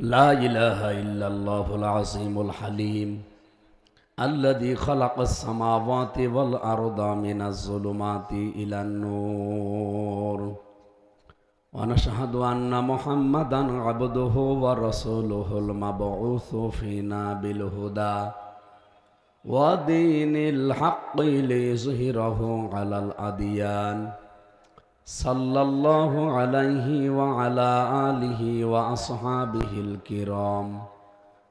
لا إله إلا الله العظيم الحليم الذي خلق السماوات والأرض من الظلمات إلى النور ونشهد أن محمدا عبده ورسوله المبعوث فينا بالهدى ودين الحق ليظهره على الأديان صلى الله عليه وعلى آله وأصحابه الكرام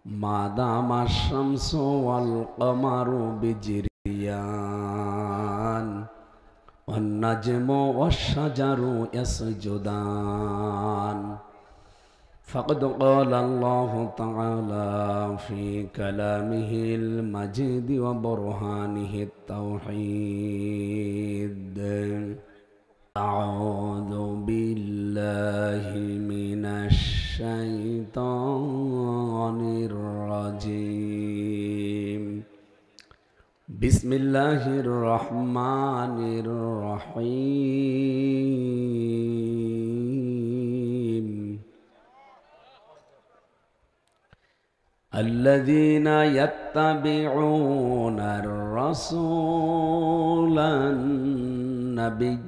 ما دام الشمس والقمر بجريان والنجم والشجر يسجدان فقد قال الله تعالى في كلامه المجيد وبرهانه التوحيد أعوذ بالله من الشيطان الرجيم بسم الله الرحمن الرحيم الذين يتبعون الرسول النبي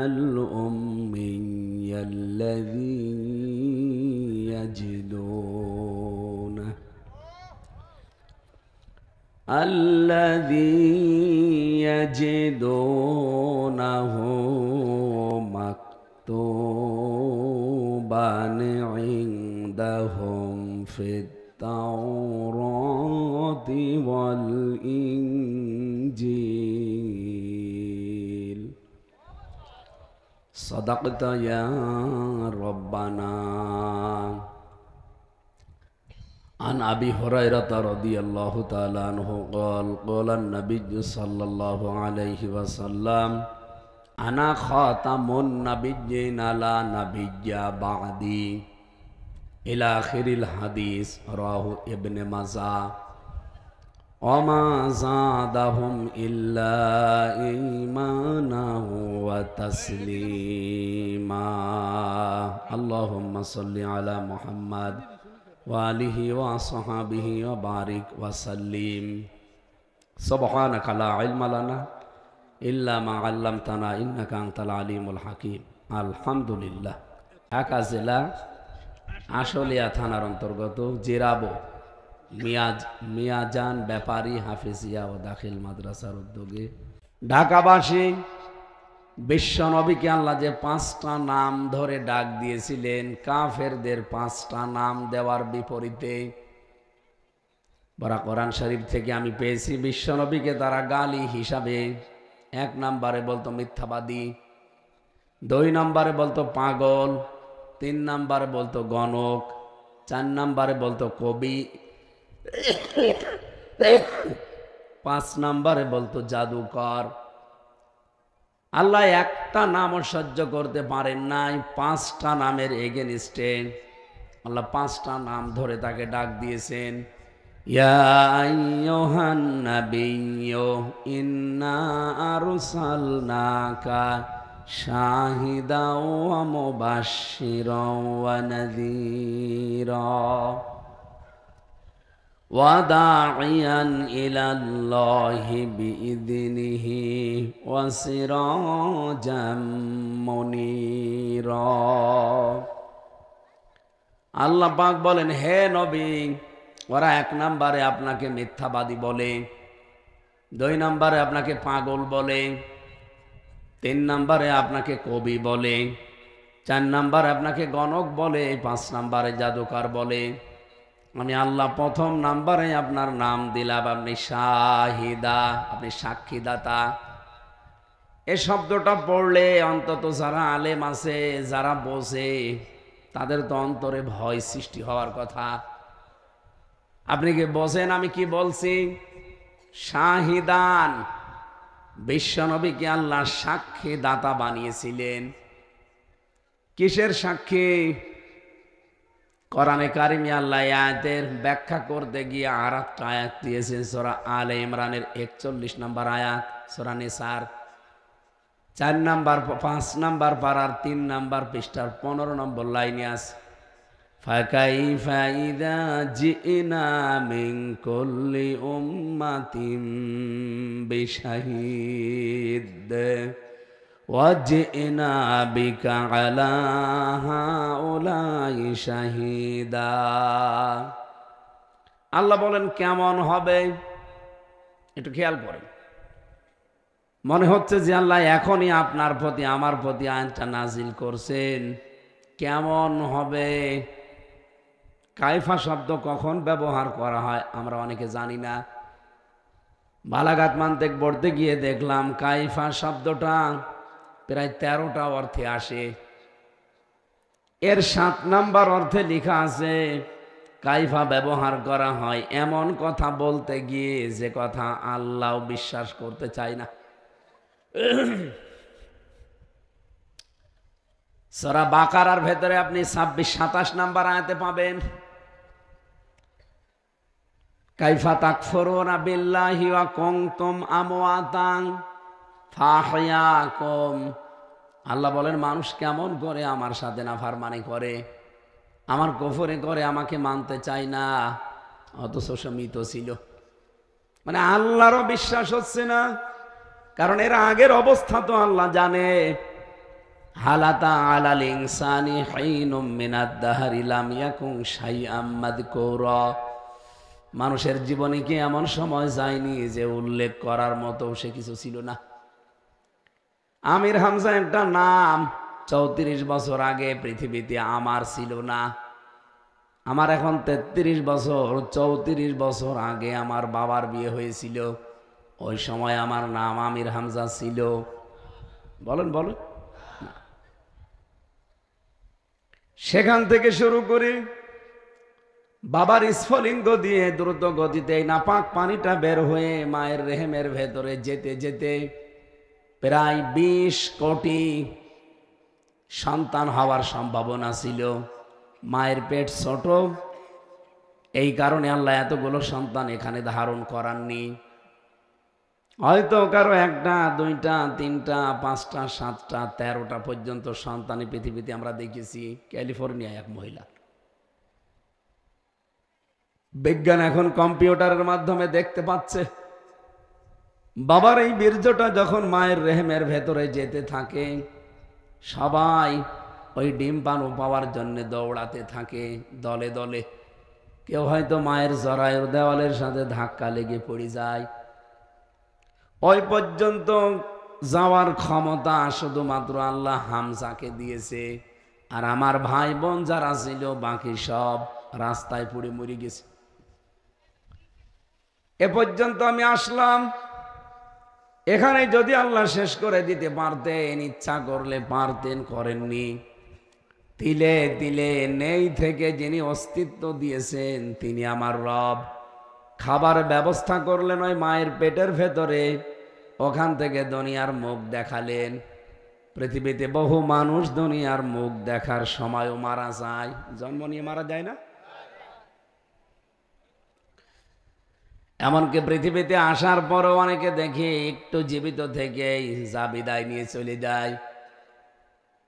الأمي الذي يجدونه مكتوبا عندهم في التوراة والإنجيل صدقت يا ربنا عن أبي هريرة رضي الله تعالى عنه قال قال النبي صلى الله عليه وسلم أنا خاتم النبيين لا نبي بعدي إلى آخر الحديث رواه ابن ماجه وما زادهم إلا إيمانا وتسليما اللهم صل على محمد وآله وصحبه وبارك وسلم سبحانك لا علم لنا إلا ما علمتنا إنك أنت العليم الحكيم الحمد لله ঢাকা জেলা আশুলিয়া থানার অন্তর্গত জিরাবো মিয়াজান ব্যাপারী হাফিজিয়া ও দাখিল মাদ্রাসার উদ্যোগে ঢাকাবাসী বিশ্বনবীকে আল্লাহ যে 5টা নাম ধরে ডাক দিয়েছিলেন কাফেরদের 5টা নাম দেওয়ার বিপরীতে বড় কোরআন শরীফ থেকে আমি পেয়েছি বিশ্বনবীকে তারা গালি হিসাবে 1 নম্বরে বলতো মিথ্যাবাদী, 2 নম্বরে বলতো পাগল, 3 নম্বরে বলতো গণক, 4 নম্বরে বলতো কবি, 5 নম্বরে বলতো জাদুকর। আল্লাহ একটা নামও সহ্য করতে পারেন নাই, 5টা নামের এগেনস্টে আল্লাহ 5টা নাম ধরে তাকে ডাক দিয়েছেন। ইয়া আইয়ুহান নাবিয়্যু ইন্না আরসালনাকা শাহিদাও ওয়া মুবাশশিরাও ওয়া নাযীরা وَدَاعِيًا إِلَى اللَّهِ بِإِذْنِهِ وَسِرَاجًا مُنِيرًا। আল্লাহ পাক বলেন, হে নবী, ওরা 1 নম্বরে আপনাকে মিথ্যাবাদী বলে, 2 নম্বরে আপনাকে পাগল বলে, 3 নম্বরে আপনাকে কবি বলে, 4 নম্বরে আপনাকে গণক বলে, 5 নম্বরে জাদুকর বলে। আমি আল্লাহ 1ম নম্বরে আপনার নাম দিলাম, আপনি শাহিদা, আপনি সাক্ষীদাতা। এই শব্দটা পড়লে অন্তত যারা আলেম আছে, যারা বোঝে, তাদের তো অন্তরে ভয় সৃষ্টি হওয়ার কথা। আপনি কি বোঝেন আমি কি বলছি? শাহিদান, বিশ্বনবীকে আল্লাহ সাক্ষীদাতা বানিয়েছিলেন। কিসের সাক্ষী? কোরআনে কারিমে আল্লাহ আয়াতের ব্যাখ্যা করতে গিয়ে আরেকটা আয়াত দিয়েছেন, সূরা আলে ইমরানের 41 নম্বর আয়াত, সূরা নিসার 4 নম্বর 5 নম্বর পারার 3 নম্বর পৃষ্ঠার 15 নম্বর লাইনে আছে, ফাকাইফা ইযা জিনা মিন কুল্লি উম্মাতিন বিশাহিদ ওয়া জিনা বিকা আলা হাউলাই শাহিদা। আল্লাহ বলেন কেমন হবে একটু খেয়াল করেন। মনে হচ্ছে যে আল্লাহ এখনই আপনার প্রতি আমার প্রতি আইনটা নাজিল করছেন। কেমন হবে? কাইফা শব্দ কখন ব্যবহার করা হয় আমরা অনেকে জানি না। বালাগাত মানতেক পড়তে গিয়ে দেখলাম কাইফা শব্দটা প্রায় 13টা অর্থে আসে। এর 7 নাম্বার অর্থে লেখা আছে কাইফা ব্যবহার করা হয় এমন কথা বলতে গিয়ে যে কথা আল্লাহ বিশ্বাস করতে চায় না। সূরা বাকারার ভেতরে আপনি 26-27 নাম্বার আয়াতে পাবেন কাইফা তাকফুরুনা বিল্লাহি ওয়া কুনতুম আমওয়াতান ফাহইয়াকুম। আল্লাহ বলেন মানুষ কেমন করে আমার সাথে নাফরমানি করে, আমার কুফরি করে, আমাকে মানতে চায় না, অথচ সে মৃত ছিল। মানে আল্লাহরও বিশ্বাস হচ্ছে না, কারণ এর আগের অবস্থা তো আল্লাহ জানে। হালাতা আলাল ইনসানি হাইনুম মিনাদ দাহরি লাম ইয়াকুন শাইআম মাযকুরা। মানুষের জীবনে কি এমন সময় যায়নি যে উল্লেখ করার মতো সে কিছু ছিল না। আমির হামজা একটা নাম 34 বছর আগে পৃথিবীতে আমার ছিল না। আমার এখন 33 বছর, 34 বছর আগে আমার বাবার বিয়ে হয়েছিল, ওই সময় আমার নাম আমির হামজা ছিল। বলেন বলেন। সেখান থেকে শুরু করে বাবার স্ফলিঙ্গ দিয়ে দ্রুত গতিতে নাপাক পানিটা বের হয়ে মায়ের রেহেমের ভেতরে যেতে যেতে প্রায় 20 কোটি সন্তান হওয়ার সম্ভাবনা ছিল। মায়ের পেট ছোট, এই কারণে আল্লাহ এতগুলো সন্তান এখানে ধারণ করাননি। হয়তো কারো 1টা 2টা 3টা 5টা 7টা 13টা পর্যন্ত সন্তান পৃথিবীতে আমরা দেখেছি। ক্যালিফোর্নিয়ায় এক মহিলা। বিজ্ঞান এখন কম্পিউটারের মাধ্যমে দেখতে পাচ্ছে বাবার এই বীর্যটা যখন মায়ের রেহেমের ভেতরে যেতে থাকে, সবাই ওই ডিম পানু পাওয়ার জন্য দৌড়াতে থাকে দলে দলে। কেউ হয়তো মায়ের জরায়ুর দেওয়ালের সাথে ধাক্কা লেগে পড়ে যায়। ওই পর্যন্ত যাওয়ার ক্ষমতা শুধুমাত্র আল্লাহ হামজাকে দিয়েছে, আর আমার ভাই বোন যারা ছিল বাকি সব রাস্তায় পুড়ে মরে গেছে। এ পর্যন্ত আমি আসলাম, এখানে যদি আল্লাহ শেষ করে দিতে পারতেন, ইচ্ছা করলে পারতেন, করেননি। তিলে তিলে নেই থেকে যিনি অস্তিত্ব দিয়েছেন তিনি আমার রব। খাবার ব্যবস্থা করলেন ওই মায়ের পেটের ভেতরে, ওখান থেকে দুনিয়ার মুখ দেখালেন। পৃথিবীতে বহু মানুষ দুনিয়ার মুখ দেখার সময়ও মারা যায়, জন্ম নিয়ে মারা যায় না? এমনকি পৃথিবীতে আসার পরও অনেকে দেখে একটু জীবিত থেকে যা বিদায় নিয়ে চলে যায়।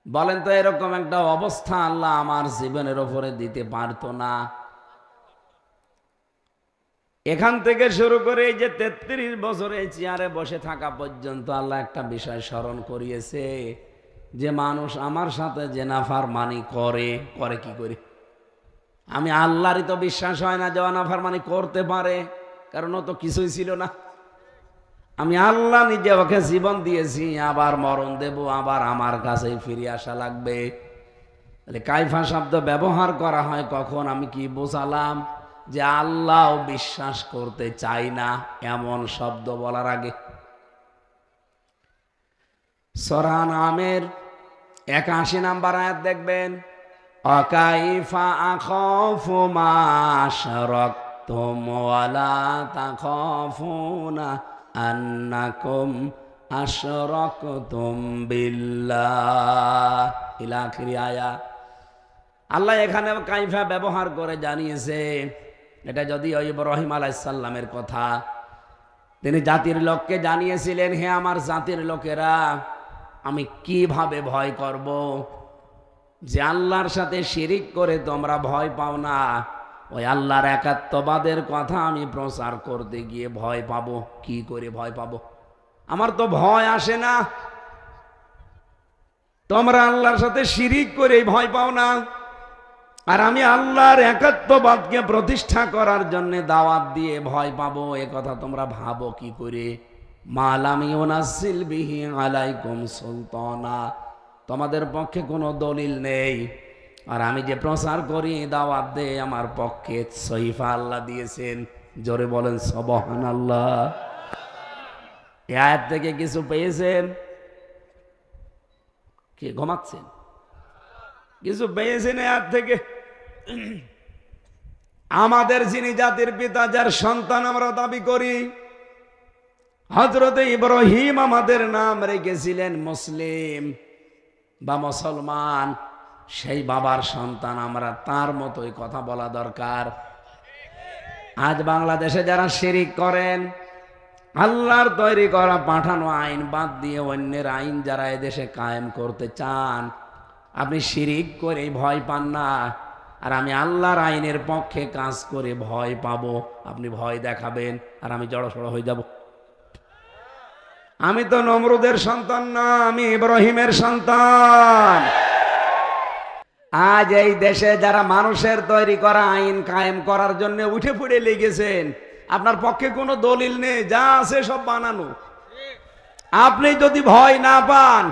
বলেন তো এরকম একটা অবস্থা আল্লাহ আমার জীবনের ওপরে দিতে পারতো না? এখান থেকে শুরু করে এই যে 33 বছরে চেয়ারে বসে থাকা পর্যন্ত আল্লাহ একটা বিষয় স্মরণ করিয়েছে যে মানুষ আমার সাথে যে নাফরমানি করে কি করে। আমি আল্লাহরই তো বিশ্বাস হয় না যে নাফরমানি করতে পারে, কারণ ও তো কিছুই ছিল না। আমি আল্লাহ নিজে ওকে জীবন দিয়েছি, আবার মরণ দেব, আবার আমার কাছেই ফিরে আসা লাগবে। তাহলে কাইফা শব্দ ব্যবহার করা হয় কখন? আমি কি বোঝালাম যে আল্লাহ বিশ্বাস করতে চাই না এমন শব্দ বলার আগে। সূরা নামের 81 নাম্বার আয়াত দেখবেন, অকাইফা আখাফু মা আশরাকতুম ওয়ালা তাখাফুনা আন্নাকুম আশরাকতুম বিল্লাহ ইলা আখির আয়াত। আল্লাহ এখানে কাইফা ব্যবহার করে জানিয়েছে, এটা যদি ইব্রাহিম আলাইহিস সালামের কথা। তিনি জাতির লোককে জানিয়েছিলেন, হে আমার জাতির লোকেরা, আমি কিভাবে ভয় করব। যে আল্লাহর সাথে শিরিক করে তোমরা ভয় পাও না, ওই আল্লাহর একাত্মবাদের কথা আমি প্রচার করতে গিয়ে ভয় পাবো। কি করে ভয় পাবো? আমার তো ভয় আসে না। তোমরা আল্লাহর সাথে শিরিক করে ভয় পাও না, আর আমি আল্লাহর একাত্মবাদকে প্রতিষ্ঠা করার জন্য দাওয়াত দিয়ে ভয় পাবো, এ কথা তোমরা ভাবো কি করে? মালাম ইউনাজ্জিল বিহি আলাইকুম সুলতানা, তোমাদের পক্ষে কোনো দলিল নেই, আর আমি যে প্রচার করি দাওয়াত দে আমার পক্ষে সহিফা আল্লাহ দিয়েছেন। জোরে বলেন সুবহানাল্লাহ। এই আয়াত থেকে কিছু পেয়েছেন? কে ঘুমাচ্ছেন? কিছু পেয়েছেন আয়াত থেকে? আমাদের যিনি জাতির পিতা, যার সন্তান আমরা দাবি করি, হযরত ইব্রাহিম আমাদের নাম রেখেছিলেন মুসলিম বা মুসলমান, সেই বাবার সন্তান আমরা, তার মতোই কথা বলা দরকার। আজ বাংলাদেশে যারা শিরিক করেন, আল্লাহর তৈরি করা পাঠানো আইন বাদ দিয়ে অন্যের আইন যারা এদেশে কায়েম করতে চান, আপনি শিরিক করে ভয় পান না, আর আমি আল্লাহর আইনের পক্ষে কাজ করে ভয় পাবো। আপনি ভয় দেখাবেন আর আমি জড়সড় হয়ে যাব। আমি তো নমরুদের সন্তান না, আমি ইব্রাহিমের সন্তান। আজ এই দেশে যারা মানুষের তৈরি করা আইন কায়েম করার জন্য উঠে পড়ে লেগেছেন, আপনার পক্ষে কোনো দলিল নেই, যা আছে সব বানানো। আপনি যদি ভয় না পান,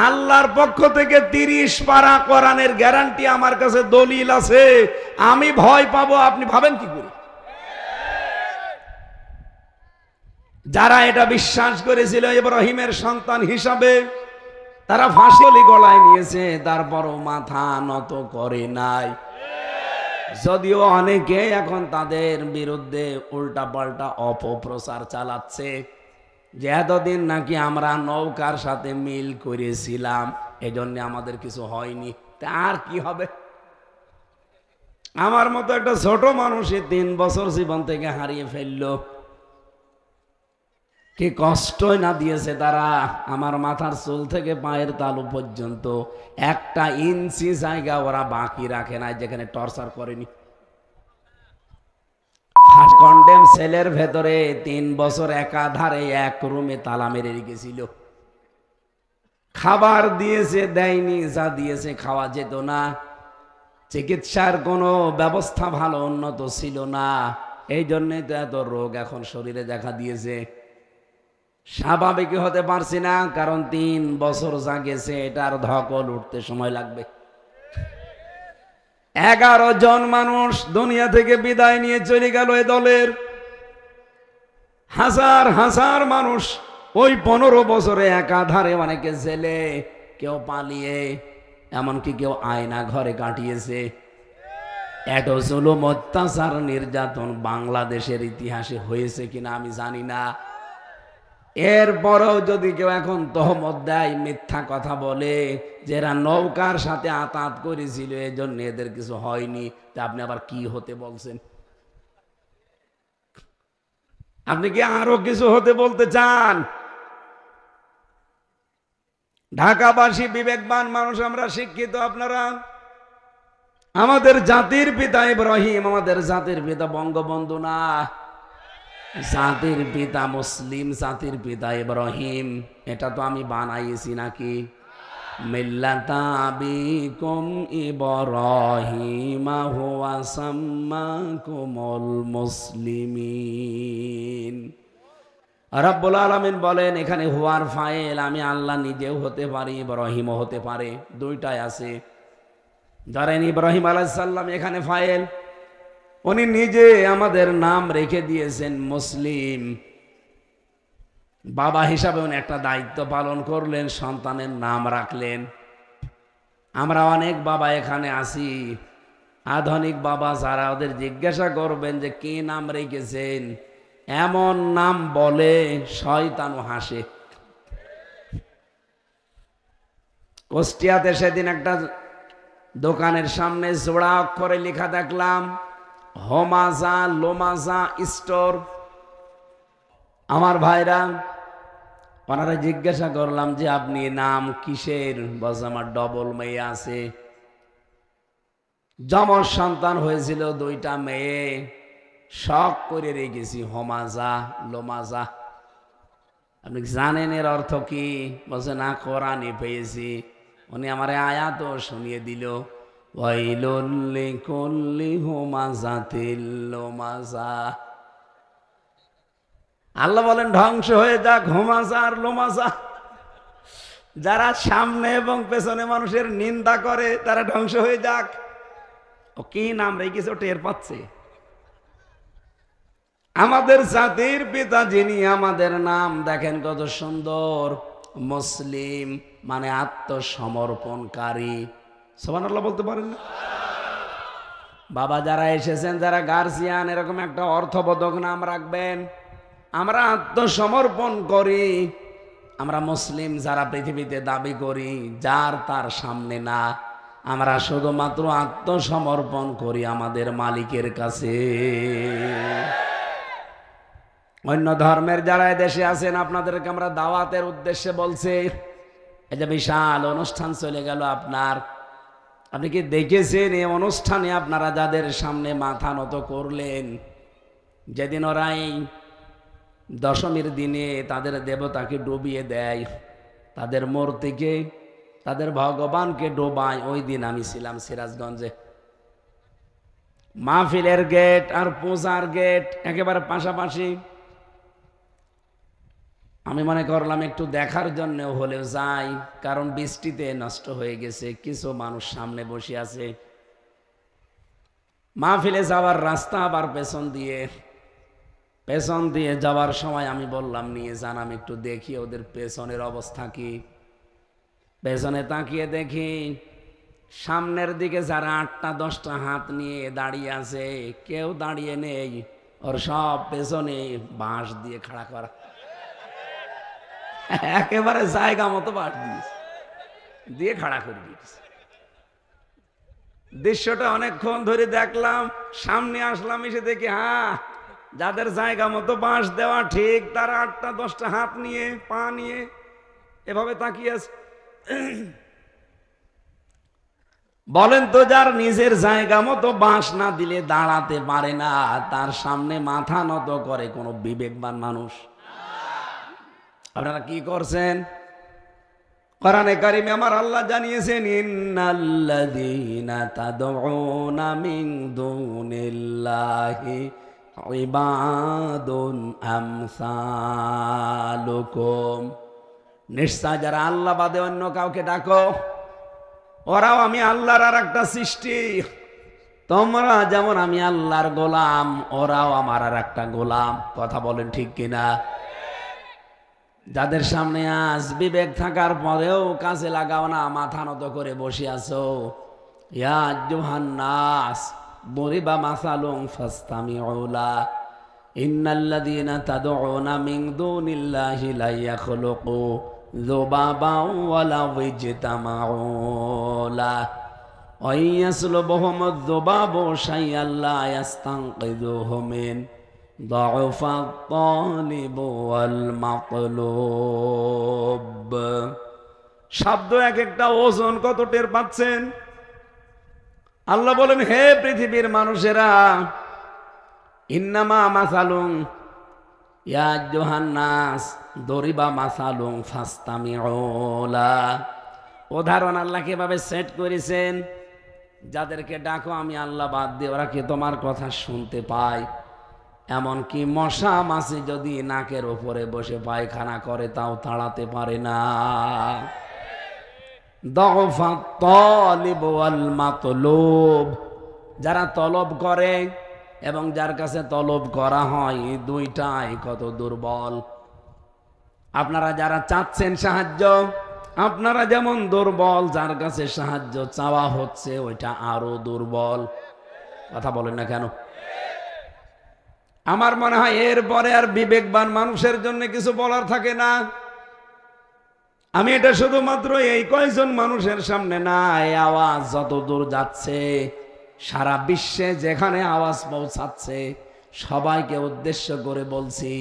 আল্লাহর পক্ষ থেকে 30 পারা কোরআনের গ্যারান্টি আমার কাছে দলিল আছে, আমি ভয় পাবো আপনি ভাবেন কি করে? যারা এটা বিশ্বাস করেছিল ইব্রাহিমের সন্তান হিসাবে, তারা ফাঁসি গলায় নিয়েছে, তারপরও মাথা নত করে নাই। যদিও অনেকে এখন তাদের বিরুদ্ধে উল্টাপাল্টা অপপ্রচার চালাচ্ছে, যে এতদিন নাকি আমরা নৌকার সাথে মিল করেছিলাম, এজন্য আমাদের কিছু হয়নি। তা আর কি হবে? আমার মতো একটা ছোট মানুষই 3 বছর জীবন থেকে হারিয়ে ফেললো। কি কষ্টই না দিয়েছে তারা! আমার মাথার চুল থেকে পায়ের তালু পর্যন্ত 1 ইঞ্চি জায়গা ওরা বাকি রাখে না যেখানে টর্চার করেনি। কন্ডেম সেলের ভেতরে 3 বছর একাধারে এক রুমে তালা মেরে রেখেছিল। খাবার দিয়েছে, দেয়নি, যা দিয়েছে খাওয়া যেত না। চিকিৎসার কোনো ব্যবস্থা ভালো উন্নত ছিল না, এই জন্যই তো এত রোগ এখন শরীরে দেখা দিয়েছে। স্বাভাবিক হতে পারছি না, কারণ 3 বছর জাগেছে, এটার ধকল উঠতে সময় লাগবে। 11 জন মানুষ দুনিয়া থেকে বিদায় নিয়ে চলে গেল এ দলের। হাজার হাজার মানুষ ওই 15 বছরে একাধারে, অনেকে জেলে, কেউ পালিয়ে, এমনকি কেউ আয়না ঘরে কাটিয়েছে। এত জুলুম, অত্যাচার, নির্যাতন বাংলাদেশের ইতিহাসে হয়েছে কিনা আমি জানি না। এরপরেও যদি কেউ এখন তহমত দেয়, মিথ্যা কথা বলে, যারা নৌকার সাথে আতাত করেছিল এজন্য এদের কিছু হয়নি, তা আপনি আবার কি হতে বলছেন? আপনি কি আরো কিছু হতে বলতে চান? ঢাকাবাসী বিবেকবান মানুষ, আমরা শিক্ষিত, আপনারা। আমাদের জাতির পিতা ইব্রাহিম, আমাদের জাতির পিতা বঙ্গবন্ধু না, জাতির পিতা মুসলিম, জাতির পিতা ইব্রাহিম। এটা তো আমি বানাইছি নাকি? মিল্লাতা আবিকুম ইব্রাহিমা হুয়া সাম্মাকুমুল মুসলিমিন। রব্বুল আলামিন বলেন, এখানে হুয়ার ফাইল, আমি আল্লাহ নিজেও হতে পারি, ইব্রাহিমও হতে পারে, দুইটাই আছে। ধরেন ইব্রাহিম আলাইহিস সালাম এখানে ফাইল, উনি নিজে আমাদের নাম রেখে দিয়েছেন মুসলিম। বাবা হিসাবে উনি একটা দায়িত্ব পালন করলেন, সন্তানের নাম রাখলেন। আমরা অনেক বাবা এখানে আছি, আধুনিক বাবা যারা, ওদের জিজ্ঞাসা করবেন যে কি নাম রেখেছেন, এমন নাম বলে শয়তানও হাসে। কুষ্টিয়াতে সেদিন একটা দোকানের সামনে জোড়া অক্ষরে লেখা দেখলাম, হোমাজা লোমাজা স্টোর। আমার ভাইরা, ওনারা জিজ্ঞাসা করলাম যে আপনি নাম কিসের? বলছে আমার ডবল মেয়ে আছে। যমজ সন্তান হয়েছিল 2টা মেয়ে, শখ করে রেখেছি হমাজা লোমাজা। আপনি জানেন এর অর্থ কি? বলছে না, কোরআনে পেয়েছি। উনি আমার আয়াতও শুনিয়ে দিল, ওয়াইলুল লিকুল্লি হুমাজাতিল লুমাজা। আল্লাহ বলেন ধ্বংস হয়ে যাক হুমাজা আর লোমাজা। যারা সামনে এবং পেছনে মানুষের নিন্দা করে তারা ধ্বংস হয়ে যাক। ও কি নাম রেখেছে টের পাচ্ছে? আমাদের জাতির পিতা যিনি, আমাদের নাম দেখেন কত সুন্দর, মুসলিম মানে আত্মসমর্পণকারী। সুবহানাল্লাহ বলতে পারেন না? বাবা যারা এসেছেন, যারা গার্জিয়ান, এরকম একটা অর্থবোধক নাম রাখবেন। আমরা আত্মসমর্পণ করি। আমরা মুসলিম যারা পৃথিবীতে দাবি করি, যার তার সামনে না, আমরা শুধুমাত্র আত্মসমর্পণ করি আমাদের মালিকের কাছে। অন্য ধর্মের যারা দেশে আছেন, আপনাদেরকে আমরা দাওয়াতের উদ্দেশ্যে বলছি। এই যে বিশাল অনুষ্ঠান চলে গেল আপনার, আপনি কি দেখেছেন এই অনুষ্ঠানে আপনারা যাদের সামনে মাথা নত করলেন? যেদিন ওরা এই দশমীর দিনে তাদের দেবতাকে ডুবিয়ে দেয়, তাদের মূর্তিকে, তাদের ভগবানকে ডোবায়, ওই দিন আমি ছিলাম সিরাজগঞ্জে। মাহফিলের গেট আর পূজার গেট একেবারে পাশাপাশি। আমি মনে করলাম একটু দেখার জন্য হলেও যাই, কারণ বৃষ্টিতে নষ্ট হয়ে গেছে, কিছু মানুষ সামনে বসে আছে। মাহফিলে যাওয়ার রাস্তা আবার পেছন দিয়ে যাওয়ার সময় আমি বললাম নিয়ে যান, আমি একটু দেখি ওদের পেছনের অবস্থা কি। পেছনে তাকিয়ে দেখি সামনের দিকে যারা 8টা 10টা হাত নিয়ে দাঁড়িয়ে আছে, কেউ দাঁড়িয়ে নেই, ওর সব পেছনে বাঁশ দিয়ে খাড়া করা, একেবারে জায়গা মতো বাঁশ দিয়ে খাড়া করে দিয়েছে। দৃশ্যটা অনেকক্ষণ ধরে দেখলাম, সামনে আসলাম, এসে দেখি হ্যাঁ, যাদের জায়গা মতো বাঁশ দেওয়া ঠিক, তারা 8টা 10টা হাত নিয়ে পা নিয়ে এভাবে তাকিয়ে আছে। বলেন তো, যার নিজের জায়গা মতো বাঁশ না দিলে দাঁড়াতে পারে না, তার সামনে মাথা নত করে কোন বিবেকবান মানুষ? আপনারা কি করছেন? কোরআনে কারিমে আমার আল্লাহ জানিয়েছেন, ইন্নাল্লাযীনা তাদউনা মিন দুনিল্লাহি ইবাদুন আমসালুকুম। নিশ্চয় যারা আল্লাহ বাদে অন্য কাউকে ডাকো, ওরাও আমি আল্লাহর আর একটা সৃষ্টি। তোমরা যেমন আমি আল্লাহর গোলাম, ওরাও আমার আর একটা গোলাম। কথা বলেন ঠিক কিনা? যাদের সামনে আজ বিবেক থাকার পরেও কাজে লাগাও না, মাথা নত করে বসে আছো, ইয়া আইয়ুহান্নাস বুরিবা মাসালুন ফাসতামিউ লা ইন্নাল্লাযীনা তাদউনা মিন দুনিল্লাহি লা ইয়াখলুকু যুবাবান ওয়ালাউ ইজতামাউ লা ওয়া ইয়াসলুবহুমুয যুবাবু শাইআন লা ইয়াস্তানকিযুহু মিন দাউফাত তালিব ওয়াল মাতলুব। শব্দ এক একটা ওজন কত টের পাচ্ছেন? আল্লাহ বলেন, হে পৃথিবীর মানুষেরা, ইন্নামা মাসালুন ইয়া আইয়ুহান্নাস দরিবা মাসালুন ফাসতামিউ লা। উদাহরণ আল্লাহ কিভাবে সেট করেছেন, যাদেরকে ডাকো আমি আল্লাহ বাদ দিয়ে, ওরা কি তোমার কথা শুনতে পায়? এমনকি মশা মাছি যদি নাকের উপরে বসে পায়খানা করে তাও তাড়াতে পারে না। দাউফাত তালিব ওয়াল মাতলুব, যারা তলব করে এবং যার কাছে তলব করা হয়, দুইটাই কত দুর্বল। আপনারা যারা চাচ্ছেন সাহায্য, আপনারা যেমন দুর্বল, যার কাছে সাহায্য চাওয়া হচ্ছে ওইটা আরো দুর্বল। কথা বলেন না কেন? আমার মনে হয় এরপরে আর বিবেকবান মানুষের জন্য কিছু বলার থাকে না। আমি এটা শুধুমাত্র এই কয়জন মানুষের সামনে না, এই আওয়াজ যত দূর যাচ্ছে, সারা বিশ্বে যেখানে আওয়াজ পৌঁছাচ্ছে, সবাইকে উদ্দেশ্য করে বলছি,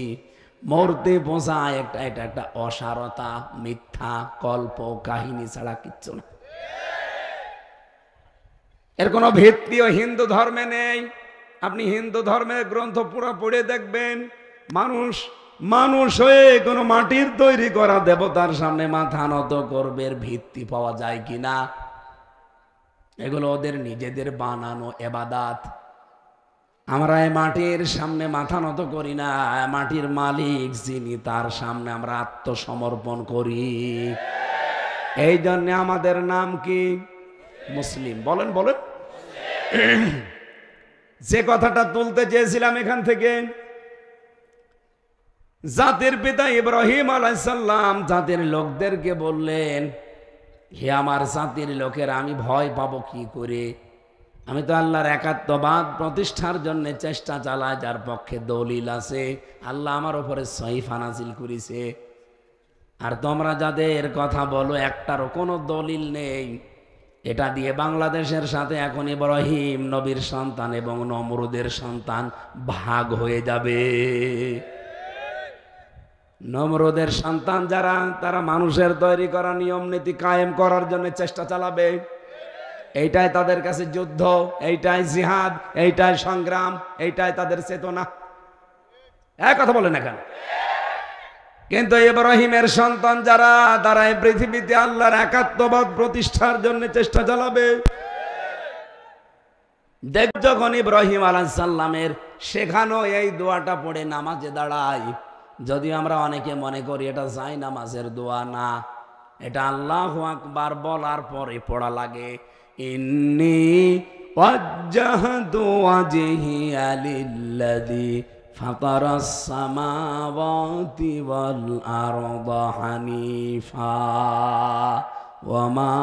মূর্তি পূজা এটা একটা অসারতা, মিথ্যা, কল্প কাহিনী ছাড়া কিচ্ছু না। এর কোনো ভিত্তিও হিন্দু ধর্মে নেই। আপনি হিন্দু ধর্মের গ্রন্থ পুরো পড়ে দেখবেন, মানুষ হয়ে কোনো মাটির তৈরি করা দেবতার সামনে মাথা নত করবে, এর ভিত্তি পাওয়া যায় কিনা? এগুলো ওদের নিজেদের বানানো এবাদাত। আমরা এই মাটির সামনে মাথা নত করি না, মাটির মালিক যিনি তার সামনে আমরা আত্মসমর্পণ করি। এই জন্য আমাদের নাম কি? মুসলিম। বলেন বলেন। যে কথাটা তুলতে চেয়েছিলাম এখান থেকে, জাতির পিতা ইব্রাহিম আলাইহিস সালাম জাতির লোকদেরকে বললেন, হে আমার জাতির লোকেরা, আমি ভয় পাবো কি করে? আমি তো আল্লাহর একাত্মবাদ প্রতিষ্ঠার জন্য চেষ্টা চালাই, যার পক্ষে দলিল আছে। আল্লাহ আমার উপরে সহিফা নাজিল করেছে। আর তোমরা যাদের কথা বলো একটারও কোনো দলিল নেই, এটা দিয়ে বাংলাদেশের সাথে এখন ইব্রাহিম নবীর সন্তান এবং নমরুদের সন্তান ভাগ হয়ে যাবে। নমরুদের সন্তান যারা, তারা মানুষের তৈরি করা নিয়ম নীতি কায়েম করার জন্য চেষ্টা চালাবে। এইটাই তাদের কাছে যুদ্ধ, এইটাই জিহাদ, এইটাই সংগ্রাম, এইটাই তাদের চেতনা। এক কথা বলে না কেন? কিন্তু ইব্রাহিমের সন্তান যারা, তারা এই পৃথিবীতে আল্লাহর একাত্মবাদ প্রতিষ্ঠার জন্য চেষ্টা চালাবে। দেখ, যখন ইব্রাহিম আলাইহিস সালামের শেখানো এই দোয়াটা পড়ে নামাজে দাঁড়াই, যদিও আমরা অনেকে মনে করি এটা যাই নামাজের দোয়া না, এটা আল্লাহু আকবার বলার পরে পড়া লাগে। ইন্নী ওয়াজ্জাহতু ওয়াজহিয়া লিল্লাযী ফাতারাস সামাওয়াতি ওয়াল আরদা হানিফা ওয়া মা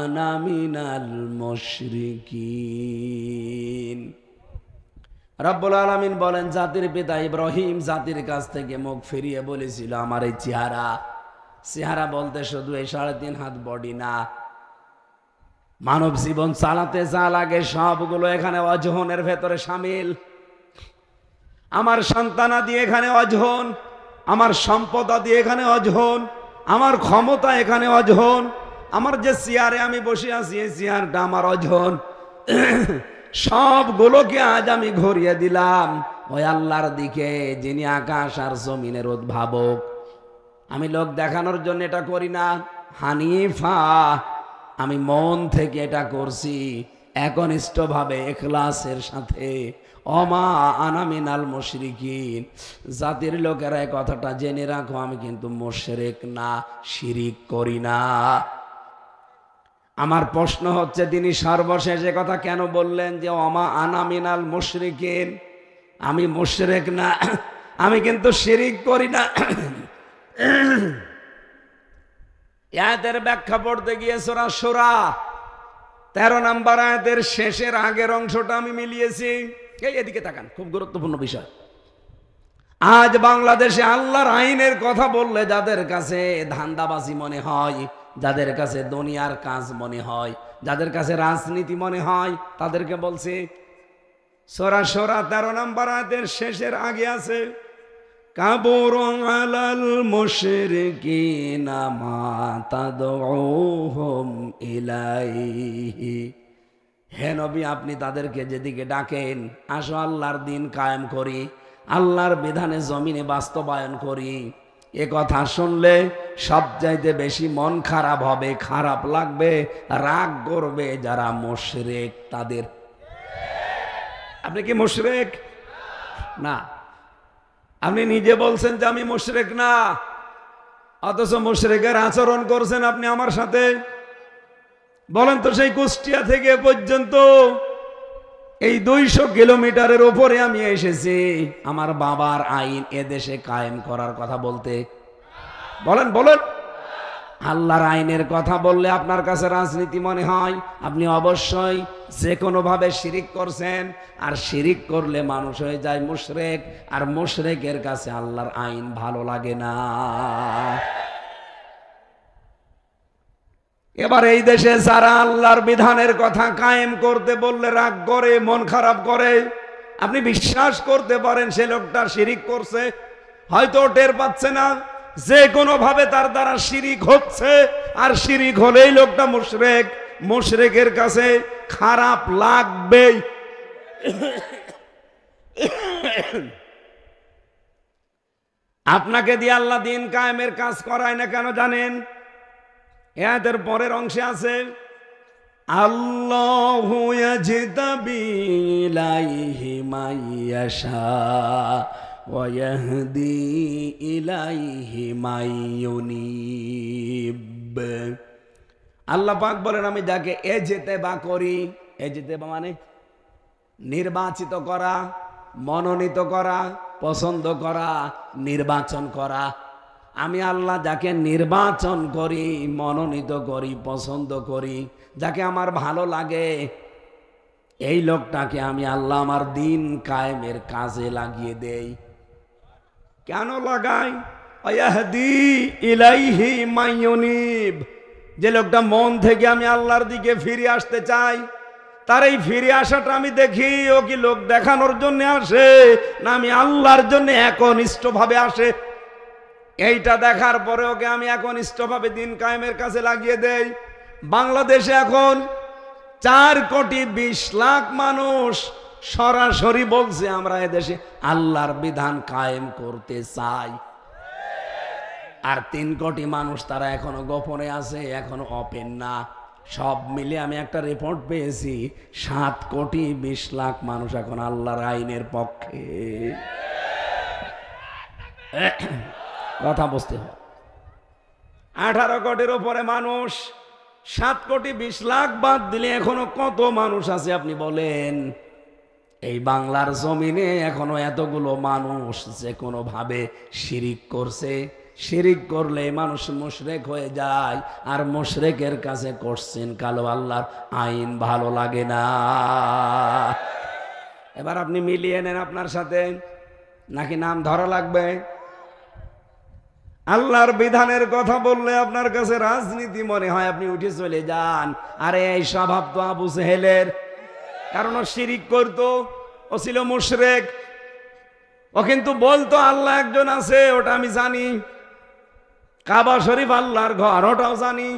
আনা মিনাল মুশরিকিন। রব্বুল আলামিন বলেন, জাতির পিতা ইব্রাহিম জাতির কাছ থেকে মুখ ফিরিয়ে বলেছিল, আমার এই চেহারা বলতে শুধু এই 3.5 হাত বডি না, মানব জীবন চালাতে যা লাগে সবগুলো এখানে অজহনের ভেতরে শামিল। আমার সন্তানাদি এখানে অজহন, আমার সম্পদাদি এখানে অজহন, আমার ক্ষমতা এখানে অজহন, আমার যে চেয়ারে আমি বসে আছি এই চেয়ারটা আমার অজহন। সবগুলোকে আজ আমি ঘুরিয়ে দিলাম ওই আল্লাহর দিকে, যিনি আকাশ আর জমিনের উদ্ভাবক। আমি লোক দেখানোর জন্য এটা করি না, হানিফা, আমি মন থেকে এটা করছি, একনিষ্ঠভাবে ইখলাসের সাথে। ওমা আনা মিনাল মুশরিকিন। জাতির লোকেরা এই কথাটা জেনে রাখো, আমি কিন্তু মুশরিক না, শিরিক করি না। আমার প্রশ্ন হচ্ছে, তিনি সর্বশেষে কথা কেন বললেন যে ওমা আনা মিনাল মুশরিকিন? আমি মুশরিক না, আমি কিন্তু শিরিক করি না। আয়াতের ব্যাখ্যা পড়তে গিয়ে সূরা শূরা 13 নম্বর আয়াতের শেষের আগের অংশটা আমি মিলিয়েছি। এদিকে তাকান, খুব গুরুত্বপূর্ণ বিষয়। আজ বাংলাদেশে আল্লাহর আইনের কথা বললে যাদের কাছে ধান্দাবাজি মনে হয়, যাদের কাছে দুনিয়ার কাজ মনে হয়, যাদের কাছে রাজনীতি মনে হয়, তাদেরকে বলছি সূরা শূরা 13 নম্বর আয়াতের শেষের আগে আছে, কাবুরু আলাল মুশরিকিনা মা তাদউহুম ইলাইহি। হে নবী, আপনি তাদেরকে যেদিকে ডাকেন, আসো আল্লাহর দিন কায়েম করি, আল্লাহর বিধানে জমিনে বাস্তবায়ন করি, এ কথা শুনলে সবচাইতে বেশি মন খারাপ হবে, খারাপ লাগবে, রাগ করবে যারা মুশরিক তাদের। আপনি কি মুশরিক? না। আপনি নিজে বলছেন যে আমি মুশরিক না, অথচ মুশরিকের আচরণ করছেন আপনি আমার সাথে। বলেন তো, সেই কুষ্টিয়া থেকে পর্যন্ত এই 200 কিলোমিটারের উপরে আমি এসেছি আমার বাবার আইন এদেশে কায়েম করার কথা বলতে। বলেন বলেন। আল্লাহর আইনের কথা বললে আপনার কাছে রাজনীতি মনে হয়, আপনি অবশ্যই যে কোনো ভাবে শিরিক করছেন। আর শিরিক করলে মানুষ হয়ে যায় মুশরিক, আর মুশরিকের কাছে আল্লাহর আইন ভালো লাগে না। এবার এই দেশে যারা আল্লাহর বিধানের কথা কায়েম করতে বললে রাগ করে, মন খারাপ করে, আপনি বিশ্বাস করতে পারেন সে লোকটা শিরিক করছে, হয়তো টের পাচ্ছে না, যে কোনো ভাবে তার দ্বারা শিরিক হচ্ছে, আর শিরিক হলেই লোকটা মুশরিক। মুশরিকের কাছে খারাপ লাগবেই। আপনাকে দিয়ে আল্লাহ দিন কায়েমের কাজ করায় না কেন জানেন? এদের পরের অংশে আছে আল্লাহু ইয়াজতাবি ইলাইহি মাইয়াশা ওয়া ইয়াহদি ইলাইহি মাইয়ুনিব। আল্লাহ পাক বলেন আমি যাকে এজতেবা করি, এজতেবা মানে নির্বাচিত করা, মনোনীত করা, পছন্দ করা, নির্বাচন করা। আমি আল্লাহ যাকে নির্বাচন করি, মনোনীত করি, পছন্দ করি, যাকে আমার ভালো লাগে, এই লোকটাকে আমি আল্লাহ আমার দিন কায়েমের কাজে লাগিয়ে দেই। কেন লাগাই? আয়াহদি ইলাইহি মাইয়ুনিব। যে লোকটা মন থেকে আমি আল্লাহর দিকে ফিরে আসতে চাই, তার এই ফিরে আসাটা আমি দেখি ও কি লোক দেখানোর জন্য আসে না আমি আল্লাহর জন্য একনিষ্ঠভাবে আসে। এইটা দেখার পরে ওকে আমি একনিষ্ঠভাবে দিন কায়েমের কাছে লাগিয়ে দেই। বাংলাদেশে এখন 4,20,00,000 মানুষ সরাসরি বলছে আমরা এদেশে আল্লাহর বিধান কায়েম করতে চাই। আর 3 কোটি মানুষ তারা এখনো গোপনে আছে, এখনো ওপেন না। সব মিলে আমি একটা রিপোর্ট পেয়েছি 7,20,00,000 মানুষ এখন আল্লাহর আইনের পক্ষে। কথা বুঝতে হয়। 18 কোটির উপরে মানুষ, 7,20,00,000 বাদ দিলে এখনো কত মানুষ আছে আপনি বলেন? এই বাংলার জমিনে এখনো এতগুলো মানুষ যে কোনো ভাবে শিরিক করছে। শিরিক করলে মানুষ মুশরিক হয়ে যায়, আর মুশরিকের কাছে করছেন কালো আল্লাহর আইন ভালো লাগে না। এবার আপনি মিলিয়ে নেন আপনার সাথে, নাকি নাম ধরা লাগবে? আল্লাহর বিধানের কথা বললে আপনার কাছে রাজনীতি মনে হয়, আপনি উঠে চলে যান। আরে এই স্বভাব তো আবু জেহেলের, কারণ ও শিরিক করতো, ও ছিল মুশরিক। ও কিন্তু বলতো আল্লাহ একজন আছে, ওটা আমি জানি। কাবা শরীফ আল্লাহর ঘর, ওটাও জানি।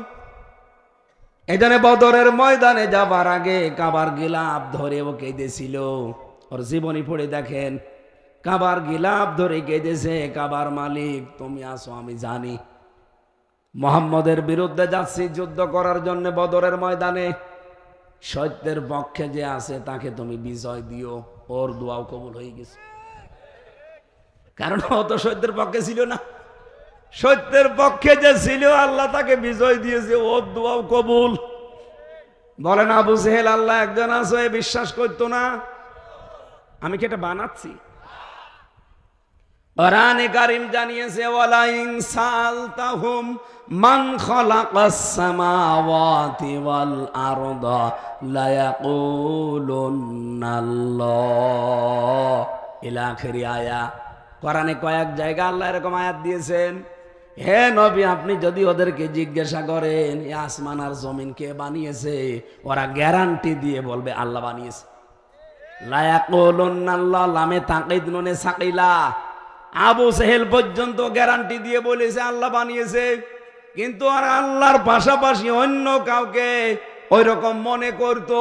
এই জন্য বদরের ময়দানে যাবার আগে কাবার গিলাফ ধরে ও কেঁদেছিল। ওর জীবনী পড়ে দেখেন, কাবার গিলাফ ধরে কেঁদেছে, কাবার মালিক তুমি আসো আমি জানি। মুহাম্মদের বিরুদ্ধে যাচ্ছি যুদ্ধ করার জন্য বদরের ময়দানে, সত্যের পক্ষে যে আছে তাকে তুমি বিজয় দিও। ওর দোয়াও কবুল হয়ে গেছে, কারণ ও তো সত্যের পক্ষে ছিল না। সত্যের পক্ষে যে ছিল আল্লাহ তাকে বিজয় দিয়েছে, ওর দোয়াও কবুল। বলেন আবু জেহেল আল্লাহ একজন আছে বিশ্বাস করতো না? আমি কি এটা বানাচ্ছি? কোরআনে কারীম জানিয়েছে ওয়ালা ইন সালতাহুম মান খালাকাস সামাওয়াতি ওয়াল আরদা লা ইয়াকুলুনাল্লাহ ইলা আখিরি আয়া। কোরআনে কয়েক জায়গা আল্লাহ এরকম আয়াত দিয়েছেন, হে নবী আপনি যদি ওদেরকে জিজ্ঞাসা করেন এই আসমান আর জমিন কে বানিয়েছে, ওরা গ্যারান্টি দিয়ে বলবে আল্লাহ বানিয়েছে। লা ইয়াকুলুনাল্লাহ লামে তাকিদ নুনে সাকিলা। আবু জেহেল পর্যন্ত গ্যারান্টি দিয়ে বলেছে আল্লাহ বানিয়েছে, কিন্তু আর আল্লাহর পাশাপাশি অন্য কাউকে ওই রকম মনে করতো,